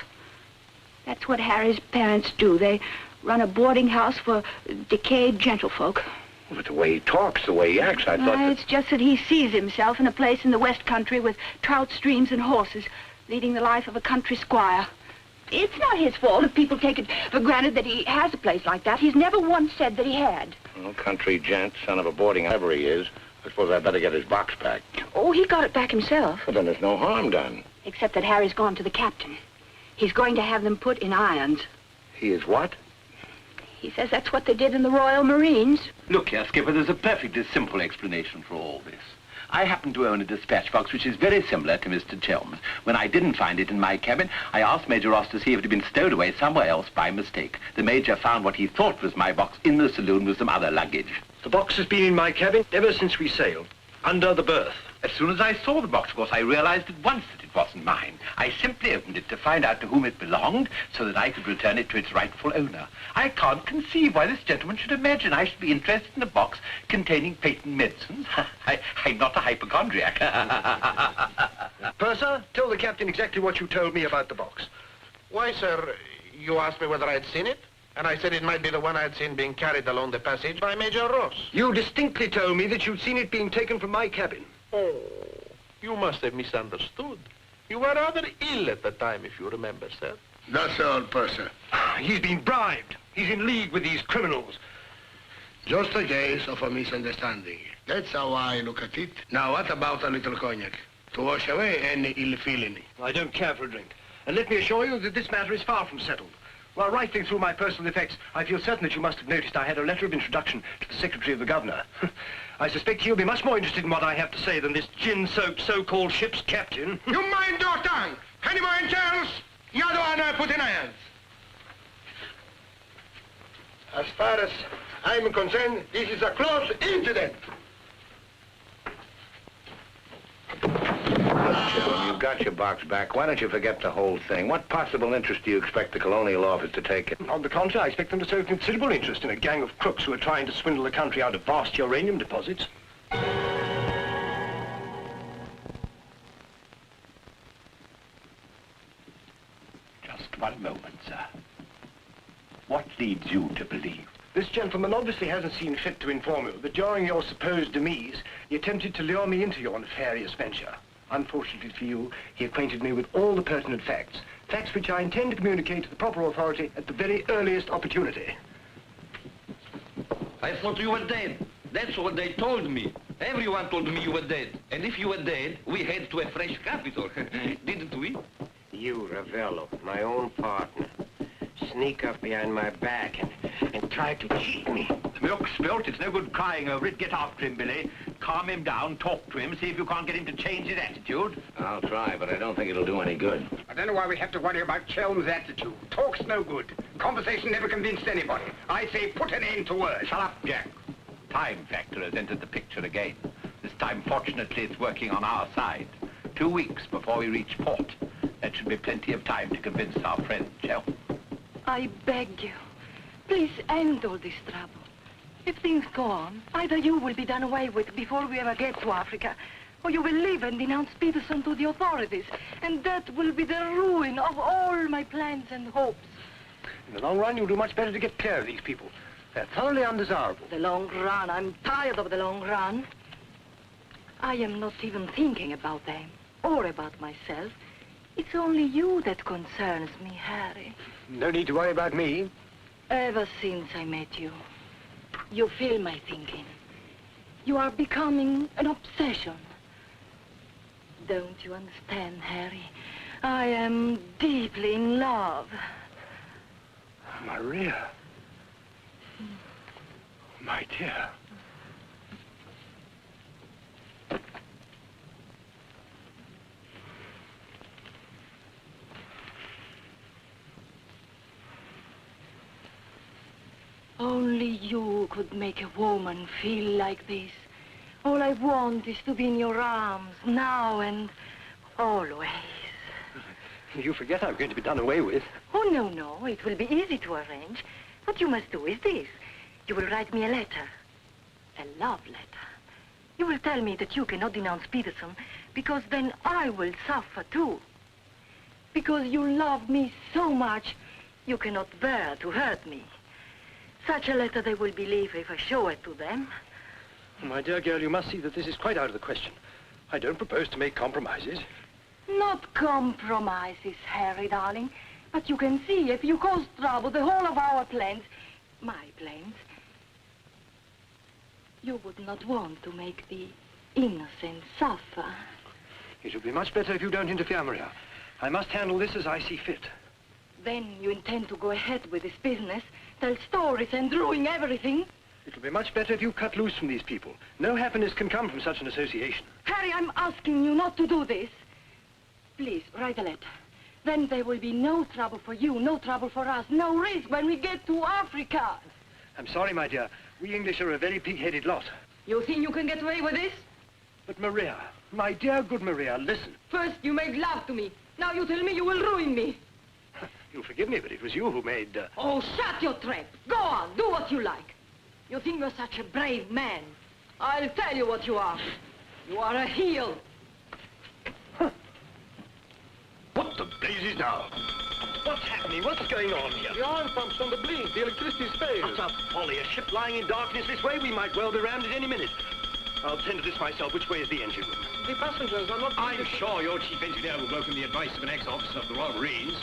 That's what Harry's parents do. They run a boarding house for decayed gentlefolk. Well, but the way he talks, the way he acts, I thought It's just that he sees himself in a place in the West Country with trout streams and horses, leading the life of a country squire. It's not his fault if people take it for granted that he has a place like that. He's never once said that he had. Well, country gent, son of a boarding, whoever he is. I suppose I'd better get his box back. Oh, he got it back himself. But then there's no harm done. Except that Harry's gone to the captain. He's going to have them put in irons. He is what? He says that's what they did in the Royal Marines. Look here, Skipper, there's a perfectly simple explanation for all this. I happen to own a dispatch box which is very similar to Mr. Chelm's. When I didn't find it in my cabin, I asked Major Ross to see if it had been stowed away somewhere else by mistake. The Major found what he thought was my box in the saloon with some other luggage. The box has been in my cabin ever since we sailed, under the berth. As soon as I saw the box, of course, I realized at once that it wasn't mine. I simply opened it to find out to whom it belonged so that I could return it to its rightful owner. I can't conceive why this gentleman should imagine I should be interested in a box containing patent medicines. I'm not a hypochondriac. Purser, tell the captain exactly what you told me about the box. Why, sir, you asked me whether I'd seen it, and I said it might be the one I'd seen being carried along the passage by Major Ross. You distinctly told me that you'd seen it being taken from my cabin. Oh, you must have misunderstood. You were rather ill at the time, if you remember, sir. That's all, Purser. He's been bribed. He's in league with these criminals. Just a case of a misunderstanding. That's how I look at it. Now, what about a little cognac? To wash away any ill feeling. I don't care for a drink. And let me assure you that this matter is far from settled. While rifling through my personal effects, I feel certain that you must have noticed I had a letter of introduction to the Secretary of the Governor. I suspect he'll be much more interested in what I have to say than this gin-soaked so-called ship's captain. You mind your tongue! Any more intelligence? The other one I put in irons. As far as I'm concerned, this is a close incident. Look, you've got your box back. Why don't you forget the whole thing? What possible interest do you expect the Colonial Office to take in? On the contrary, I expect them to show considerable interest in a gang of crooks who are trying to swindle the country out of vast uranium deposits. Just one moment, sir. What leads you to believe? This gentleman obviously hasn't seen fit to inform you that during your supposed demise, he attempted to lure me into your nefarious venture. Unfortunately for you, he acquainted me with all the pertinent facts, facts which I intend to communicate to the proper authority at the very earliest opportunity. I thought you were dead. That's what they told me. Everyone told me you were dead. And if you were dead, we head to a fresh capital. Didn't we? You, Ravello, my own partner, sneak up behind my back and try to cheat me. The milk's spilt. It's no good crying over it. Get after him, Billy. Calm him down, talk to him, see if you can't get him to change his attitude. I'll try, but I don't think it'll do any good. I don't know why we have to worry about Chelm's attitude. Talk's no good. Conversation never convinced anybody. I say put an end to words. Shut up, Jack. Time factor has entered the picture again. This time, fortunately, it's working on our side. 2 weeks before we reach port. That should be plenty of time to convince our friend, Chelm. I beg you, please end all this trouble. If things go on, either you will be done away with before we ever get to Africa, or you will leave and denounce Peterson to the authorities, and that will be the ruin of all my plans and hopes. In the long run, you'll do much better to get clear of these people. They're thoroughly undesirable. The long run. I'm tired of the long run. I am not even thinking about them, or about myself. It's only you that concerns me, Harry. No need to worry about me. Ever since I met you, you fill my thinking. You are becoming an obsession. Don't you understand, Harry? I am deeply in love. Maria. My dear. Only you could make a woman feel like this. All I want is to be in your arms, now and always. You forget I'm going to be done away with. Oh, no, no. It will be easy to arrange. What you must do is this. You will write me a letter. A love letter. You will tell me that you cannot denounce Peterson, because then I will suffer too. Because you love me so much, you cannot bear to hurt me. Such a letter they will believe if I show it to them. My dear girl, you must see that this is quite out of the question. I don't propose to make compromises. Not compromises, Harry, darling. But you can see if you cause trouble, the whole of our plans, my plans, you would not want to make the innocent suffer. It would be much better if you don't interfere, Maria. I must handle this as I see fit. Then you intend to go ahead with this business, tell stories and ruin everything? It will be much better if you cut loose from these people. No happiness can come from such an association. Harry, I'm asking you not to do this. Please, write a letter. Then there will be no trouble for you, no trouble for us, no risk when we get to Africa. I'm sorry, my dear. We English are a very pig-headed lot. You think you can get away with this? But Maria, my dear good Maria, listen. First you made love to me. Now you tell me you will ruin me. You'll forgive me, but it was you who made... Oh, shut your trap. Go on, do what you like. You think you're such a brave man. I'll tell you what you are. You are a heel. What the blazes now? What's happening? What's going on here? The oil pump's on the blink. The electricity's failed. Utter folly. A ship lying in darkness this way, we might well be rammed at any minute. I'll tend to this myself. Which way is the engine room? The passengers are not... I'm sure your chief engineer will welcome the advice of an ex-officer of the Royal Marines.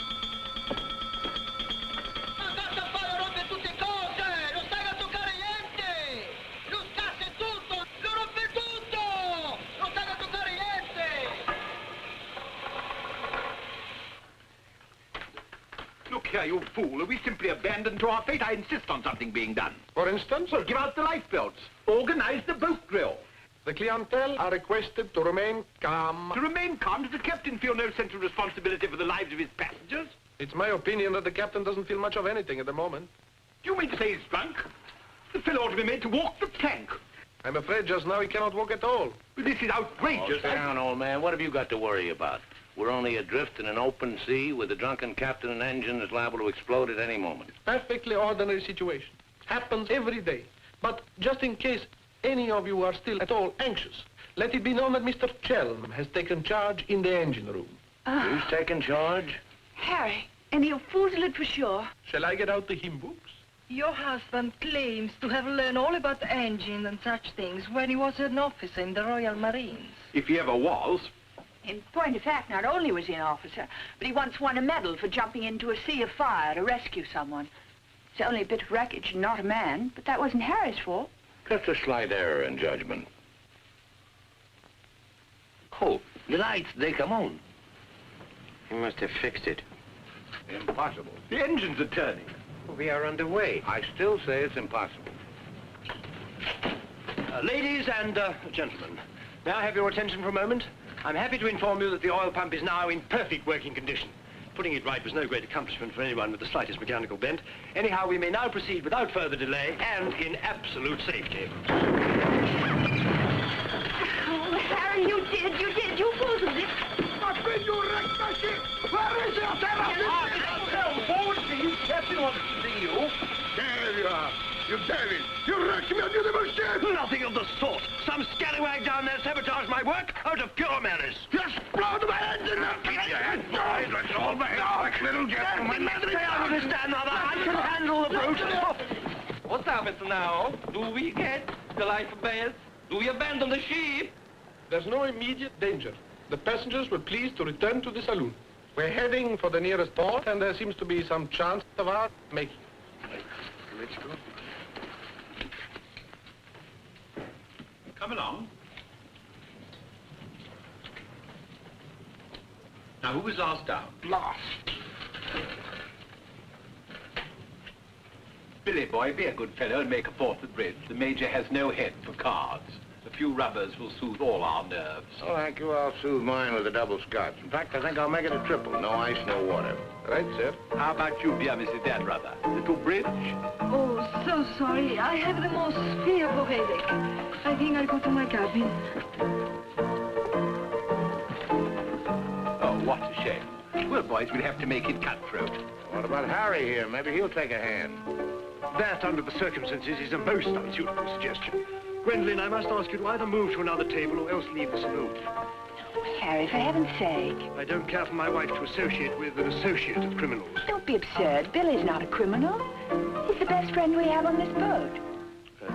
Look here, you fool. Are we simply abandoned to our fate? I insist on something being done. For instance? Well, give out the lifebelts. Organize the boat drill. The clientele are requested to remain calm. To remain calm? Does the captain feel no sense of responsibility for the lives of his passengers? It's my opinion that the captain doesn't feel much of anything at the moment. Do you mean to say he's drunk? The fellow ought to be made to walk the plank. I'm afraid just now he cannot walk at all. But this is outrageous. Oh, sit down, old man. What have you got to worry about? We're only adrift in an open sea with a drunken captain and engine that's liable to explode at any moment. Perfectly ordinary situation. Happens every day. But just in case any of you are still at all anxious, let it be known that Mr. Chelm has taken charge in the engine room. Who's taking charge? Harry, and he'll foozle it for sure. Shall I get out the hymn books? Your husband claims to have learned all about engines and such things when he was an officer in the Royal Marines. If he ever was. In point of fact, not only was he an officer, but he once won a medal for jumping into a sea of fire to rescue someone. It's only a bit of wreckage, not a man, but that wasn't Harry's fault. Just a slight error in judgment. Oh, the lights, they come on. He must have fixed it. Impossible. The engines are turning. We are underway. I still say it's impossible. Ladies and gentlemen, may I have your attention for a moment? I'm happy to inform you that the oil pump is now in perfect working condition. Putting it right was no great accomplishment for anyone with the slightest mechanical bent. Anyhow, we may now proceed without further delay and in absolute safety. Oh, Harry, you foozled it. But when you wrecked my ship, where is your terror? Forward, please. Captain wants to see you. There you are. You devil! You wrecked me on your ship! Nothing of the sort. Some scallywag down there sabotaged my work out of pure malice. You exploded my engine! Keep your head down. Let's all behave like little gentlemen. Say I understand, mother. I can handle the brute. What happens now? Do we get the life belts? Do we abandon the ship? There's no immediate danger. The passengers were pleased to return to the saloon. We're heading for the nearest port, and there seems to be some chance of our making. Let's go. Come along. Now, who was last down? Last. Billy boy, be a good fellow and make a fourth at bridge. The major has no head for cards. A few rubbers will soothe all our nerves. Oh, thank you. I'll soothe mine with a double scotch. In fact, I think I'll make it a triple. No ice, no water. Right, sir? How about you, dear Mrs. Dead Rubber? Little bridge? Oh, so sorry. I have the most fearful headache. I think I'll go to my cabin. Oh, what a shame. Well, boys, we'll have to make it cutthroat. What about Harry here? Maybe he'll take a hand. That, under the circumstances, is a most unsuitable suggestion. Gwendolyn, I must ask you to either move to another table or else leave the saloon. Harry, for heaven's sake. I don't care for my wife to associate with an associate of criminals. Don't be absurd. Billy's not a criminal. He's the best friend we have on this boat.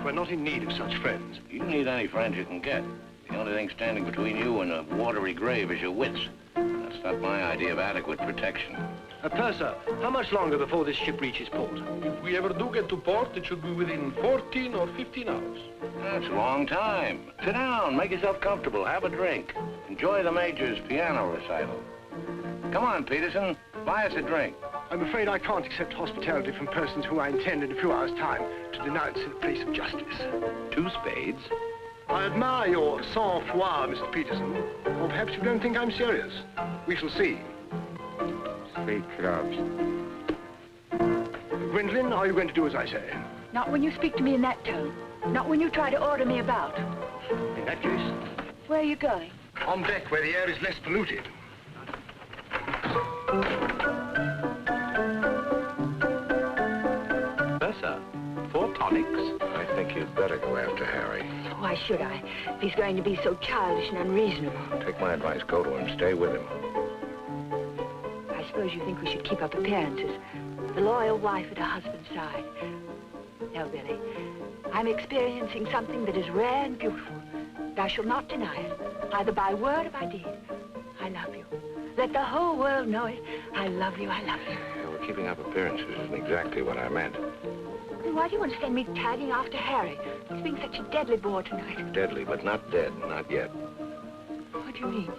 We're not in need of such friends. You need any friends you can get. The only thing standing between you and a watery grave is your wits. That's not my idea of adequate protection. Purser, how much longer before this ship reaches port? If we ever do get to port, it should be within 14 or 15 hours. That's a long time. Sit down, make yourself comfortable, have a drink. Enjoy the Major's piano recital. Come on, Peterson, buy us a drink. I'm afraid I can't accept hospitality from persons who I intend in a few hours' time to denounce in a place of justice. 2 spades? I admire your sang-froid, Mr. Peterson. Or perhaps you don't think I'm serious. We shall see. 3 clubs. Gwendolyn, are you going to do as I say? Not when you speak to me in that tone. Not when you try to order me about. In that case... Where are you going? On deck, where the air is less polluted. Purser, 4 tonics? I think you'd better go after Harry. Why should I? If he's going to be so childish and unreasonable. Take my advice, go to him, stay with him. I suppose you think we should keep up appearances. The loyal wife at a husband's side. No, Billy. I'm experiencing something that is rare and beautiful. And I shall not deny it, either by word or by deed. I love you. Let the whole world know it. I love you, I love you. Yeah, well, keeping up appearances isn't exactly what I meant. Why do you want to send me tagging after Harry? He's being such a deadly bore tonight. Deadly, but not dead, not yet. What do you mean?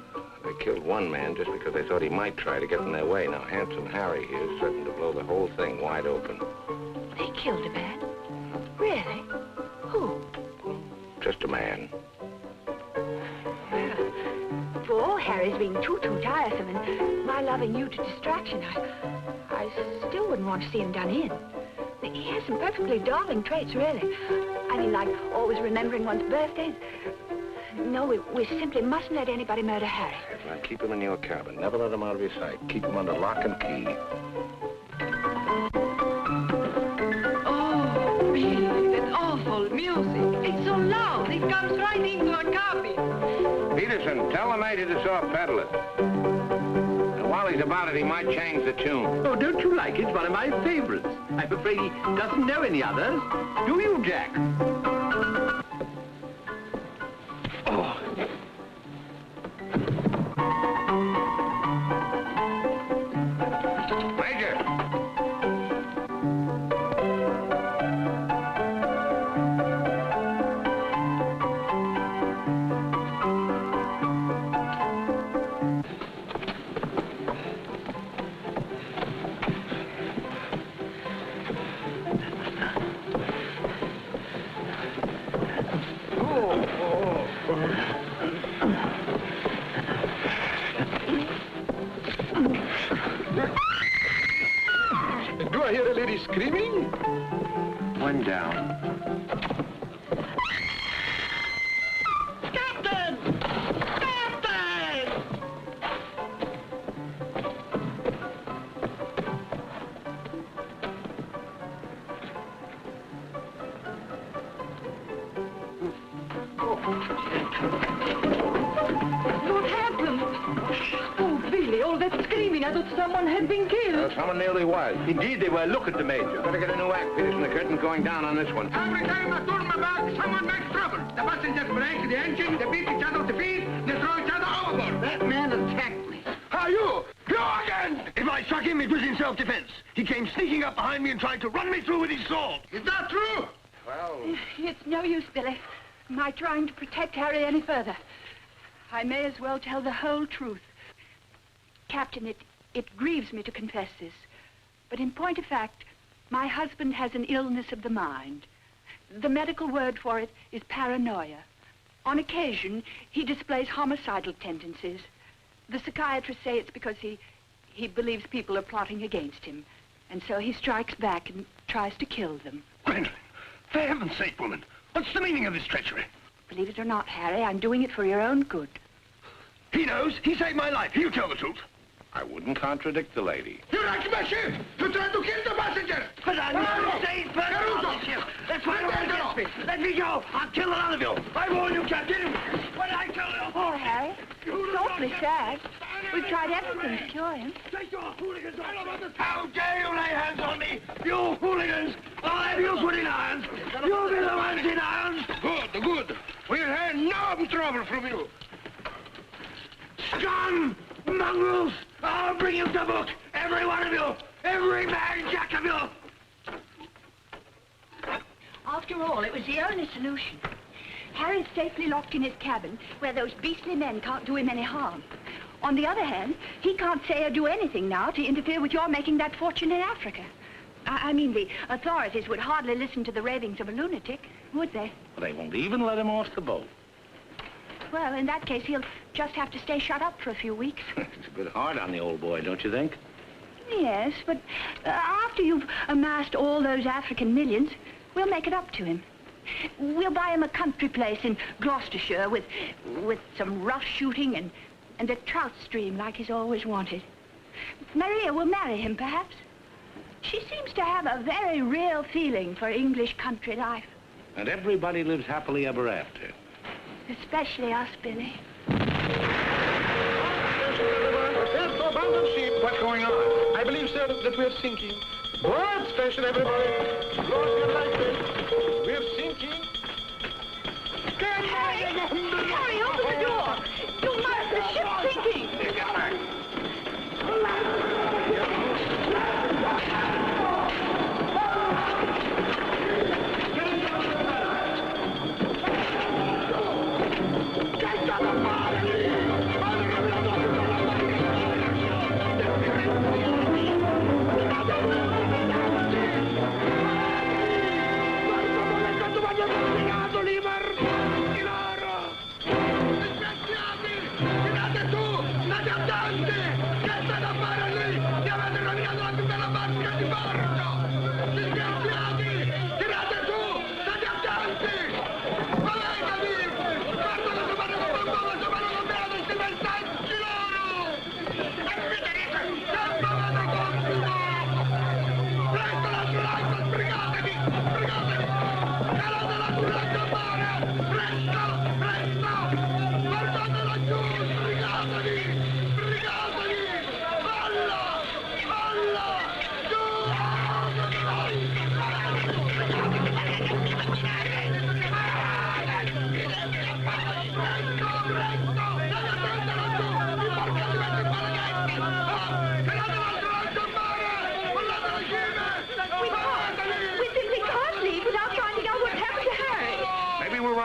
They killed one man just because they thought he might try to get in their way. Now, handsome Harry here is certain to blow the whole thing wide open. They killed a man? Really? Who? Just a man. Well, for all Harry's being too tiresome and my loving you to distraction, I still wouldn't want to see him done in. He has some perfectly darling traits, really. I mean, like always remembering one's birthdays. No, we simply mustn't let anybody murder Harry. Now, keep him in your cabin. Never let him out of your sight. Keep him under lock and key. Oh, Billy, that awful music. It's so loud. It comes right into our cabin. Peterson, tell the Major to soft pedal it. And while he's about it, he might change the tune. Oh, don't you like it? It's one of my favorites. I'm afraid he doesn't know any others. Do you, Jack? Oh. Major! Do I hear a lady screaming? One down. Captain! Captain! What happened? Oh, Billy, all that screaming. I thought someone had been killed. Someone nearly was. Indeed, they were. Look at the Major. Better get a new act, Peterson. The curtain's going down on this one. Every time I turn my back, someone makes trouble. The passengers break the engine, they beat each other to feet, they throw each other overboard. That man attacked me. How you? Go again! If I struck him, it was in self-defense. He came sneaking up behind me and tried to run me through with his sword. Is that true? Well... It's no use, Billy. My trying to protect Harry any further. I may as well tell the whole truth. Captain, it grieves me to confess this, but in point of fact, my husband has an illness of the mind. The medical word for it is paranoia. On occasion, he displays homicidal tendencies. The psychiatrists say it's because he believes people are plotting against him. And so he strikes back and tries to kill them. Gwendolyn, for heaven's sake, woman, what's the meaning of this treachery? Believe it or not, Harry, I'm doing it for your own good. He knows. He saved my life. He'll tell the truth. I wouldn't contradict the lady. You wrecked my ship! You tried to kill the passengers! But I'm not safe for the ship. That's why you against me. Let me go. I'll kill a lot of you. I warn you, Captain. When I kill you... Poor Harry. It's awfully sad. We've tried everything to cure him. Take your hooligans off. How dare you lay hands on me? You hooligans! I'll have you put in irons. You'll be the ones in irons. Good, good. We'll have no trouble from you. Scum! Mongrels! I'll bring you to book. Every one of you. Every man jack of you. After all, it was the only solution. Harry's safely locked in his cabin, where those beastly men can't do him any harm. On the other hand, he can't say or do anything now to interfere with your making that fortune in Africa. I mean, the authorities would hardly listen to the ravings of a lunatic, would they? They won't even let him off the boat. Well, in that case, he'll just have to stay shut up for a few weeks. It's a bit hard on the old boy, don't you think? Yes, but after you've amassed all those African millions, we'll make it up to him. We'll buy him a country place in Gloucestershire with some rough shooting and a trout stream like he's always wanted. Maria will marry him, perhaps. She seems to have a very real feeling for English country life. And everybody lives happily ever after. Especially us, Billy. What's going on? I believe, sir, that we're sinking. Board station, everybody. Close your lights. We're sinking. Harry, open the door. You must. The ship's sinking.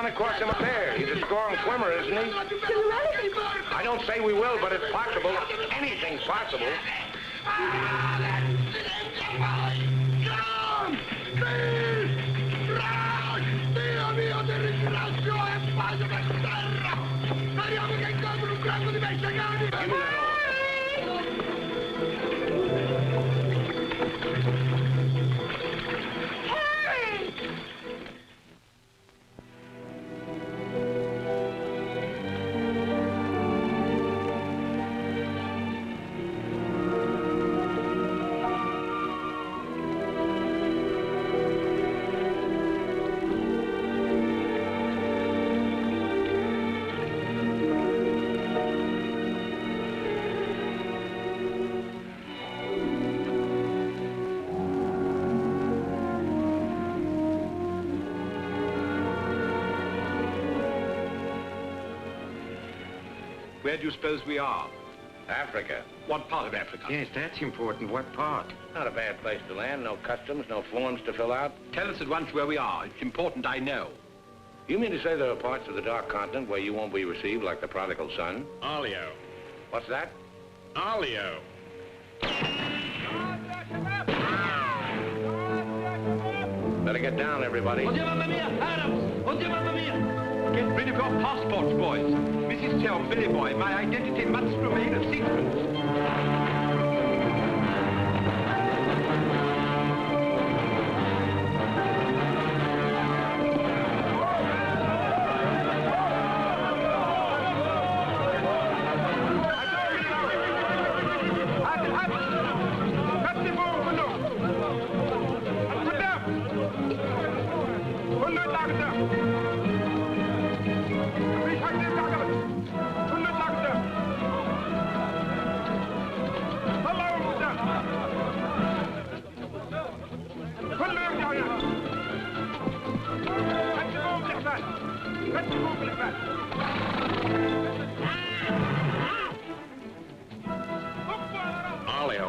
Across him up there. He's a strong swimmer, isn't he? I don't say we will, but it's possible. Anything's possible. Where do you suppose we are? Africa. What part of Africa? Yes, that's important. What part? Not a bad place to land. No customs, no forms to fill out. Tell us at once where we are. It's important I know. You mean to say there are parts of the Dark Continent where you won't be received like the prodigal son? Olio. What's that? Olio. Better get down, everybody. Oddio, mamma mia! Adams! Oddio, mamma mia! Get rid of your passports, boys. Mrs. Tell, Billy Boy, my identity must remain a secret.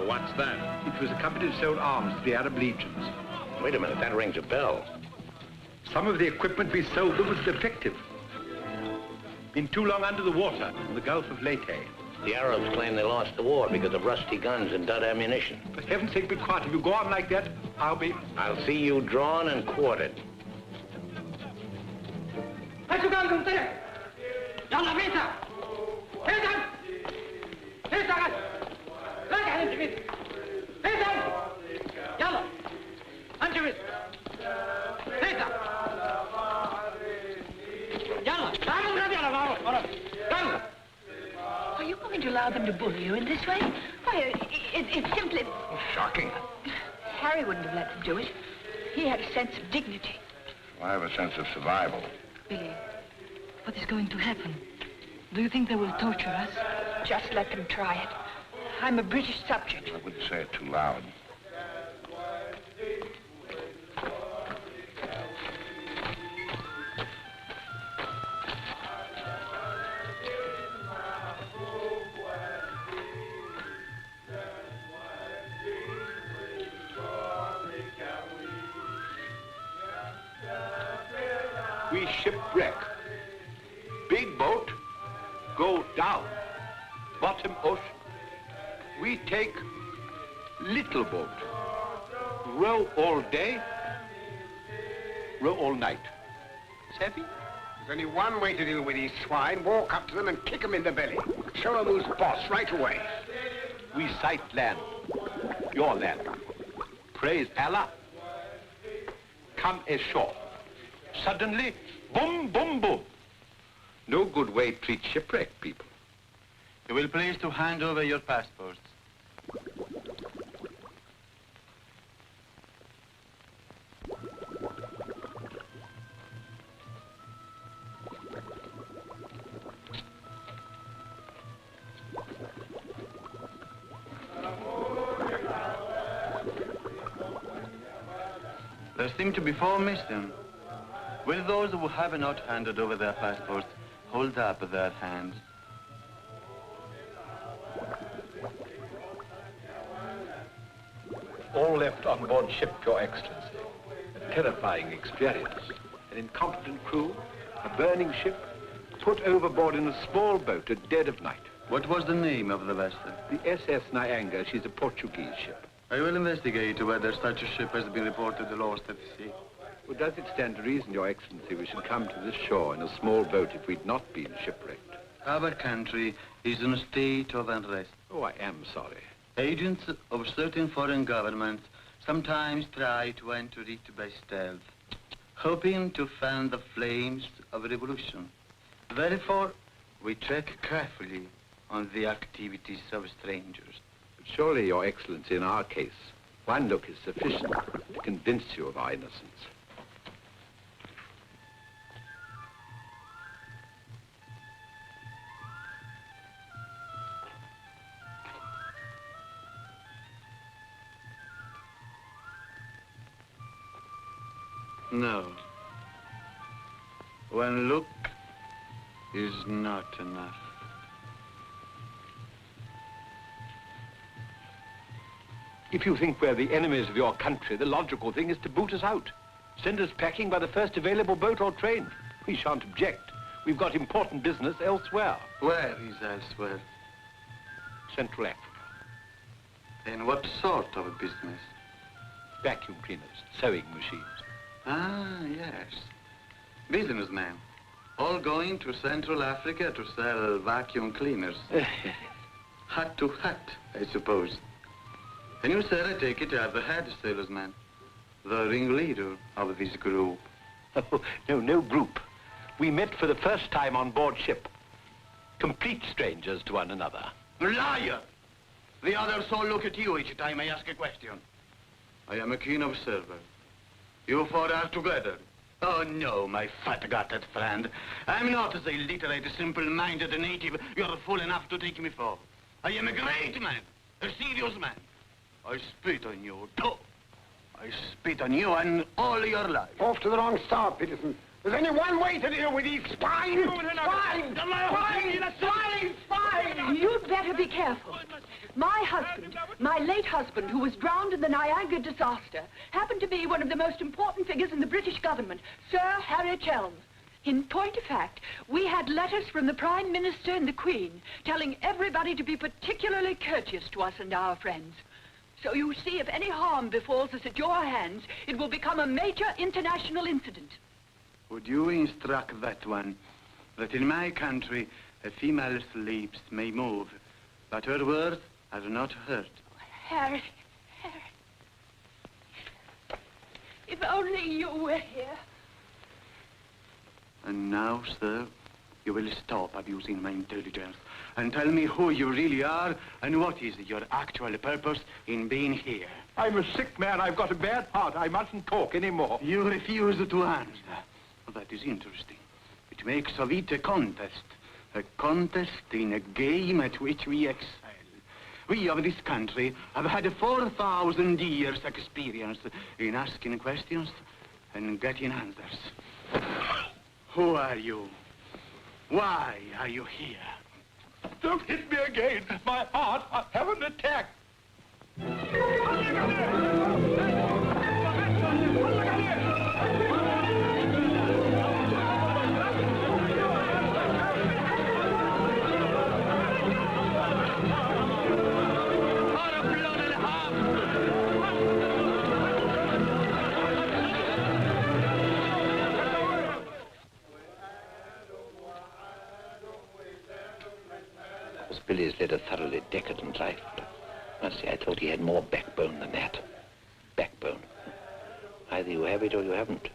What's that? It was a company that sold arms to the Arab legions. Wait a minute, that rings a bell. Some of the equipment we sold them was defective. Been too long under the water in the Gulf of Leyte. The Arabs claim they lost the war because of rusty guns and dud ammunition. For heaven's sake, be quiet. If you go on like that, I'll see you drawn and quartered. Are you going to allow them to bully you in this way? Why, it's simply... Shocking. Harry wouldn't have let them do it. He had a sense of dignity. I have a sense of survival. Billy, what is going to happen? Do you think they will torture us? Just let them try it. I'm a British subject. I wouldn't say it too loud. We shipwreck. Big boat, go down. Bottom ocean. We take little boat. Row all day, row all night. Savvy? There's only one way to deal with these swine. Walk up to them and kick them in the belly. Show them who's boss right away. We sight land. Your land. Praise Allah. Come ashore. Suddenly, boom, boom, boom. No good way to treat shipwrecked people. You will please to hand over your passports. There seem to be 4 missing. Will those who have not handed over their passports hold up their hands? All left on board ship, Your Excellency. A terrifying experience. An incompetent crew, a burning ship, put overboard in a small boat at dead of night. What was the name of the vessel? The SS Nyanga. She's a Portuguese ship. I will investigate whether such a ship has been reported lost at sea. Well, does it stand to reason, Your Excellency, we should come to this shore in a small boat if we'd not been shipwrecked? Our country is in a state of unrest. Oh, I am sorry. Agents of certain foreign governments sometimes try to enter it by stealth, hoping to fan the flames of revolution. Therefore, we check carefully on the activities of strangers. But surely, Your Excellency, in our case, one look is sufficient to convince you of our innocence. No. One look is not enough. If you think we're the enemies of your country, the logical thing is to boot us out. Send us packing by the first available boat or train. We shan't object. We've got important business elsewhere. Where is elsewhere? Central Africa. And what sort of business? Vacuum cleaners, sewing machines. Ah, yes. Businessman. All going to Central Africa to sell vacuum cleaners. Hat to hat, I suppose. And you, sir, I take it, are the head salesman, the ringleader of this group. Oh, no group. We met for the first time on board ship. Complete strangers to one another. Liar! The others all look at you each time I ask a question. I am a keen observer. You four are together. Oh, no, my fat-gutted friend. I'm not the illiterate, simple-minded native you're fool enough to take me for. I am a great man, a serious man. I spit on you, too. I spit on you and all your life. Off to the wrong start, Peterson. There's only one way to deal with these swine! Swine! Swine! You'd better be careful. My husband, my late husband, who was drowned in the Niagara disaster, happened to be one of the most important figures in the British government, Sir Harry Chelm. In point of fact, we had letters from the Prime Minister and the Queen telling everybody to be particularly courteous to us and our friends. So you see, if any harm befalls us at your hands, it will become a major international incident. Would you instruct that one that in my country a female's lips may move, but her words are not heard? Harry. If only you were here. And now, sir, you will stop abusing my intelligence and tell me who you really are and what is your actual purpose in being here. I'm a sick man. I've got a bad heart. I mustn't talk anymore. You refuse to answer. That is interesting. It makes of it a contest in a game at which we excel. We of this country have had 4,000 years experience in asking questions and getting answers. Who are you? Why are you here? Don't hit me again. My heart, I have an attack. Billy's led a thoroughly decadent life. But, I thought he had more backbone than that. Backbone. Either you have it or you haven't.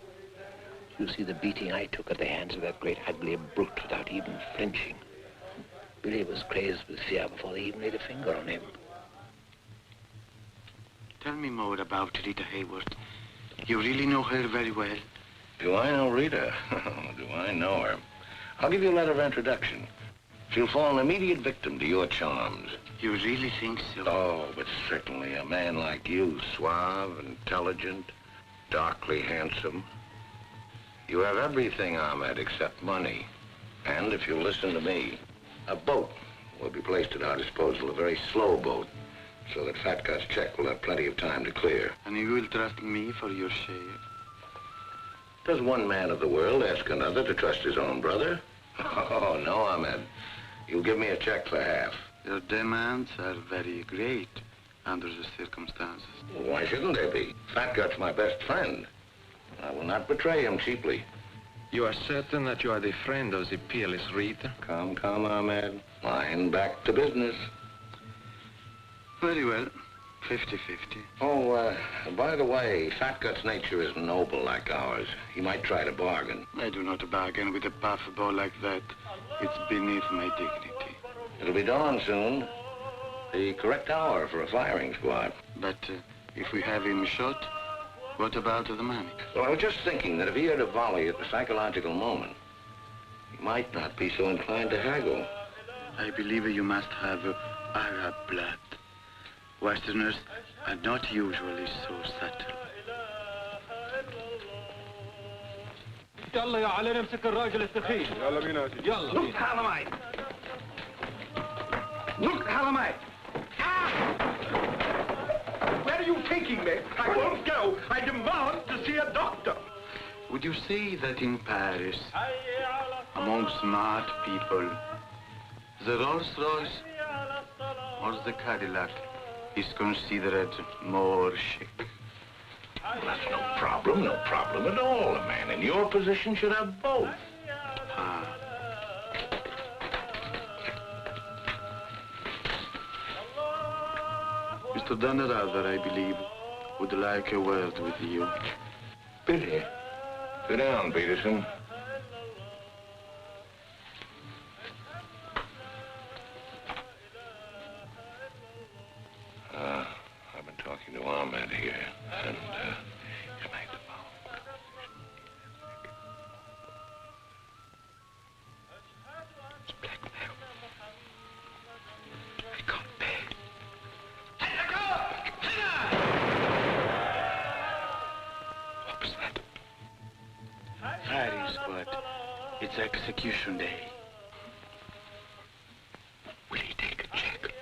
You see the beating I took at the hands of that great ugly brute without even flinching. Billy was crazed with fear before they even laid a finger on him. Tell me more about Rita Hayworth. You really know her very well? Do I know Rita? Do I know her? I'll give you a letter of introduction. She'll fall an immediate victim to your charms. You really think so? Oh, but certainly a man like you, suave, intelligent, darkly handsome. You have everything, Ahmed, except money. And if you'll listen to me, a boat will be placed at our disposal, a very slow boat, so that Fat Gut's check will have plenty of time to clear. And you will trust me for your share? Does one man of the world ask another to trust his own brother? Oh, no, Ahmed. You'll give me a check for half. Your demands are very great under the circumstances. Well, why shouldn't they be? Fat Gut's my best friend. I will not betray him cheaply. You are certain that you are the friend of the peerless Rita? Come, Ahmed. Line back to business. Very well. 50-50. Oh, by the way, Fat Gut's nature is noble like ours. He might try to bargain. I do not bargain with a puffball like that. It's beneath my dignity. It'll be dawn soon. The correct hour for a firing squad. But if we have him shot, what about the money? Well, I was just thinking that if he had a volley at the psychological moment, he might not be so inclined to haggle. I believe you must have Arab blood. Westerners are not usually so subtle. يلا يا علي نمسك الراجل الثخين. يلا بينا يا سيدي. يلا. Look, Halamite! Look, Halamite! Where are you taking me? I won't go. I demand to see a doctor. Would you say that in Paris, among smart people, the Rolls-Royce or the Cadillac is considered more chic? Well, that's no problem at all. A man in your position should have both. Ah, Mr. Donnerather, I believe, would like a word with you. Billy. Sit down, Peterson. I've been talking to Ahmed here, and, he's made the phone. It's blackmail. I can't pay. What was that? Firing squad. It's execution day. Will he take a check?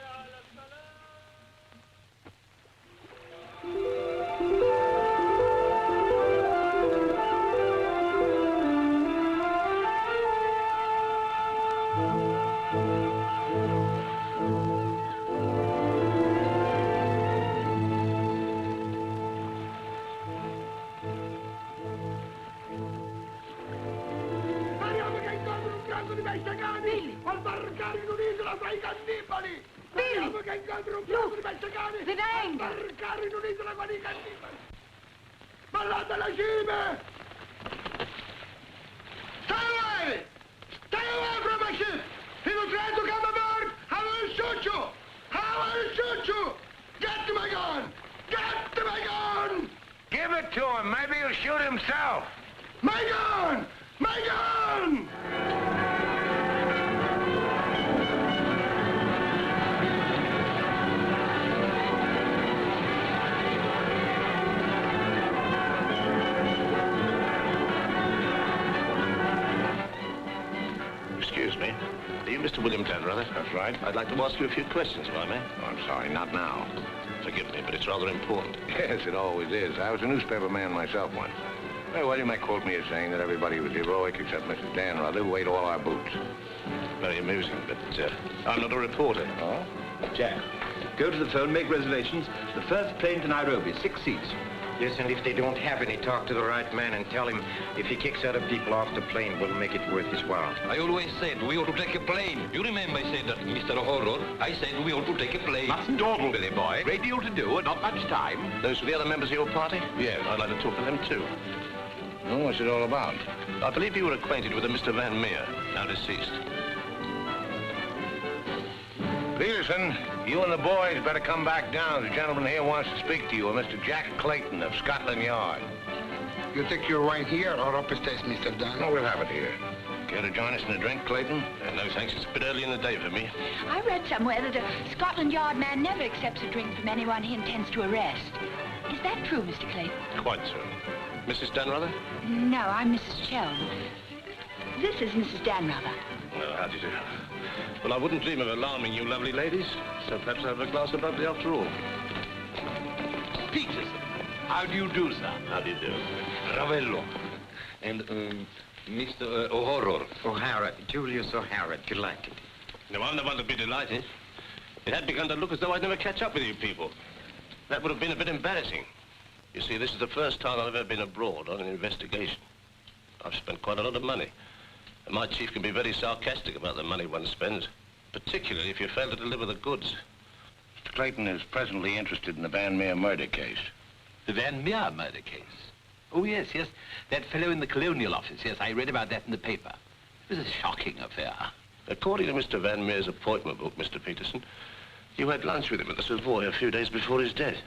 Billy! Al barcare in un'isola tra i cannibali! Speriamo che incontri un piano di messicani! The name! Al barcare in un'isola con i cannibali! Ballate la cime! Stay away! Stay away from my ship! If you try to come aboard, I will shoot you! I will shoot you! Get to my gun! Get to my gun! Give it to him. Maybe he'll shoot himself. My gun! My gun! Excuse me. Are you Mr. William Donnerather? That's right. I'd like to ask you a few questions, if I may. Oh, I'm sorry, not now. Forgive me, but it's rather important. Yes, it always is. I was a newspaper man myself once. Very well, you may quote me as saying that everybody was heroic except Mrs. Donnerather, who ate all our boots. Very amusing, but I'm not a reporter. Oh? Jack, go to the phone, make reservations. The first plane to Nairobi, 6 seats. Yes, and if they don't have any, talk to the right man and tell him if he kicks other people off the plane, we'll make it worth his while. I always said we ought to take a plane. You remember I said that, Mr. Horror? I said we ought to take a plane. Mustn't dawdle, Billy boy. Great deal to do and not much time. Those were the other members of your party? Yes, I'd like to talk to them too. Oh, what's it all about? I believe you were acquainted with a Mr. Van Meer, now deceased. Peterson, you and the boys better come back down. The gentleman here wants to speak to you, Mr. Jack Clayton of Scotland Yard. You take your wine here or upstairs, Mr. Dunn? No, we'll have it here. Care to join us in a drink, Clayton? No, thanks. It's a bit early in the day for me. I read somewhere that a Scotland Yard man never accepts a drink from anyone he intends to arrest. Is that true, Mr. Clayton? Quite so. Mrs. Donnerather? No, I'm Mrs. Chelm. This is Mrs. Donnerather. Well, how do you do? Well, I wouldn't dream of alarming you lovely ladies, so perhaps I'll have a glass of bubbly after all. Peterson, how do you do, sir? How do you do? Ravello. And, Mr. O'Horror. O'Hara, Julius O'Hara, delighted. No, I'm the one to be delighted. It had begun to look as though I'd never catch up with you people. That would have been a bit embarrassing. You see, this is the first time I've ever been abroad on an investigation. I've spent quite a lot of money. And my chief can be very sarcastic about the money one spends, particularly if you fail to deliver the goods. Mr. Clayton is presently interested in the Van Meer murder case. The Van Meer murder case? Oh, yes, yes. That fellow in the Colonial Office. Yes, I read about that in the paper. It was a shocking affair. According to Mr. Van Meer's appointment book, Mr. Peterson, you had lunch with him at the Savoy a few days before his death.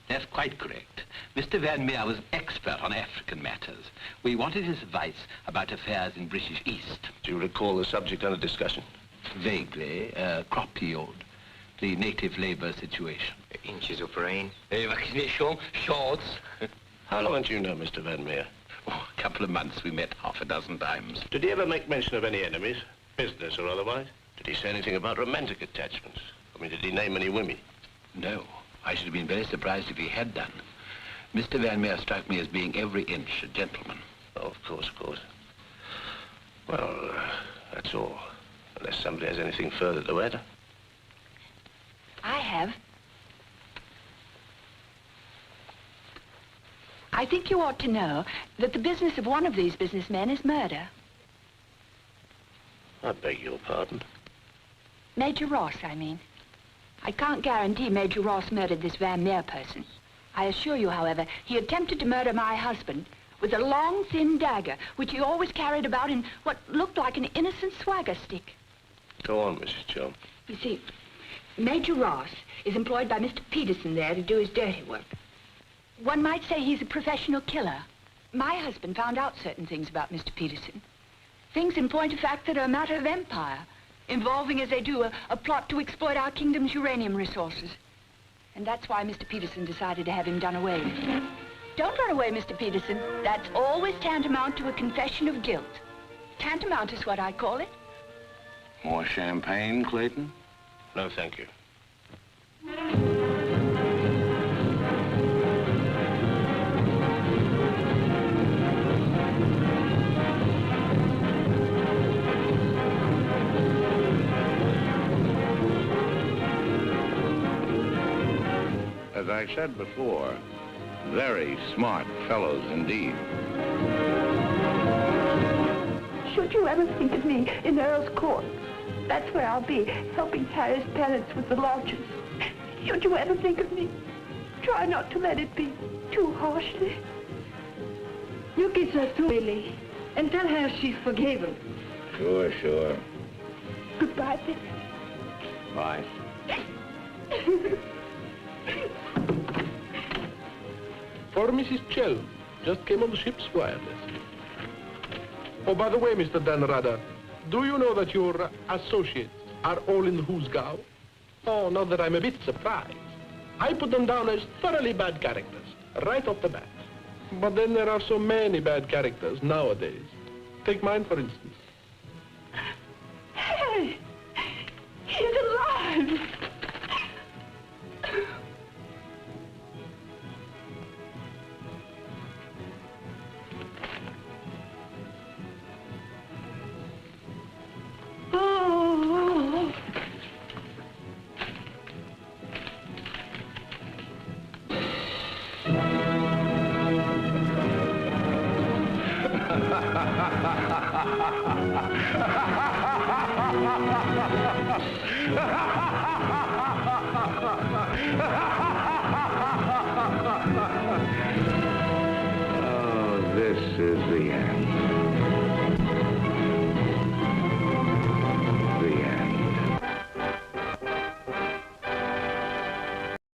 That's quite correct. Mr. Van Meer was expert on African matters. We wanted his advice about affairs in British East. Do you recall the subject under discussion? Vaguely. Crop yield, the native labor situation. Inches of rain. Vaccination, shorts. How long did you know Mr. Van Meer? Oh, a couple of months. We met half a dozen times. Did he ever make mention of any enemies, business or otherwise? Did he say anything about romantic attachments? I mean, did he name any women? No. I should have been very surprised if he had done. Mr. Van Meer struck me as being every inch a gentleman. Oh, of course, of course. Well, that's all. Unless somebody has anything further to add. I have. I think you ought to know that the business of one of these businessmen is murder. I beg your pardon. Major Ross, I mean. I can't guarantee Major Ross murdered this Van Meer person. I assure you, however, he attempted to murder my husband with a long, thin dagger, which he always carried about in what looked like an innocent swagger stick. Go on, Mrs. Joe. You see, Major Ross is employed by Mr. Peterson there to do his dirty work. One might say he's a professional killer. My husband found out certain things about Mr. Peterson. Things in point of fact that are a matter of empire, involving, as they do, a plot to exploit our kingdom's uranium resources. And that's why Mr. Peterson decided to have him done away with. Don't run away, Mr. Peterson. That's always tantamount to a confession of guilt. Tantamount is what I call it. More champagne, Clayton? No, thank you. As I said before, very smart fellows indeed. Should you ever think of me in Earl's Court, that's where I'll be, helping Harry's parents with the lodgers. Should you ever think of me, try not to let it be too harshly. You kiss her too, Billy, and tell her she's forgiven. Sure, sure. Goodbye, Billy. Bye. For Mrs. Chell, just came on the ship's wireless. Oh, by the way, Mr. Danrada, do you know that your associates are all in the Hoosgow? Oh, not that I'm a bit surprised. I put them down as thoroughly bad characters, right off the bat. But then there are so many bad characters nowadays. Take mine, for instance. Harry! He's alive! Oh. Oh, this is the end.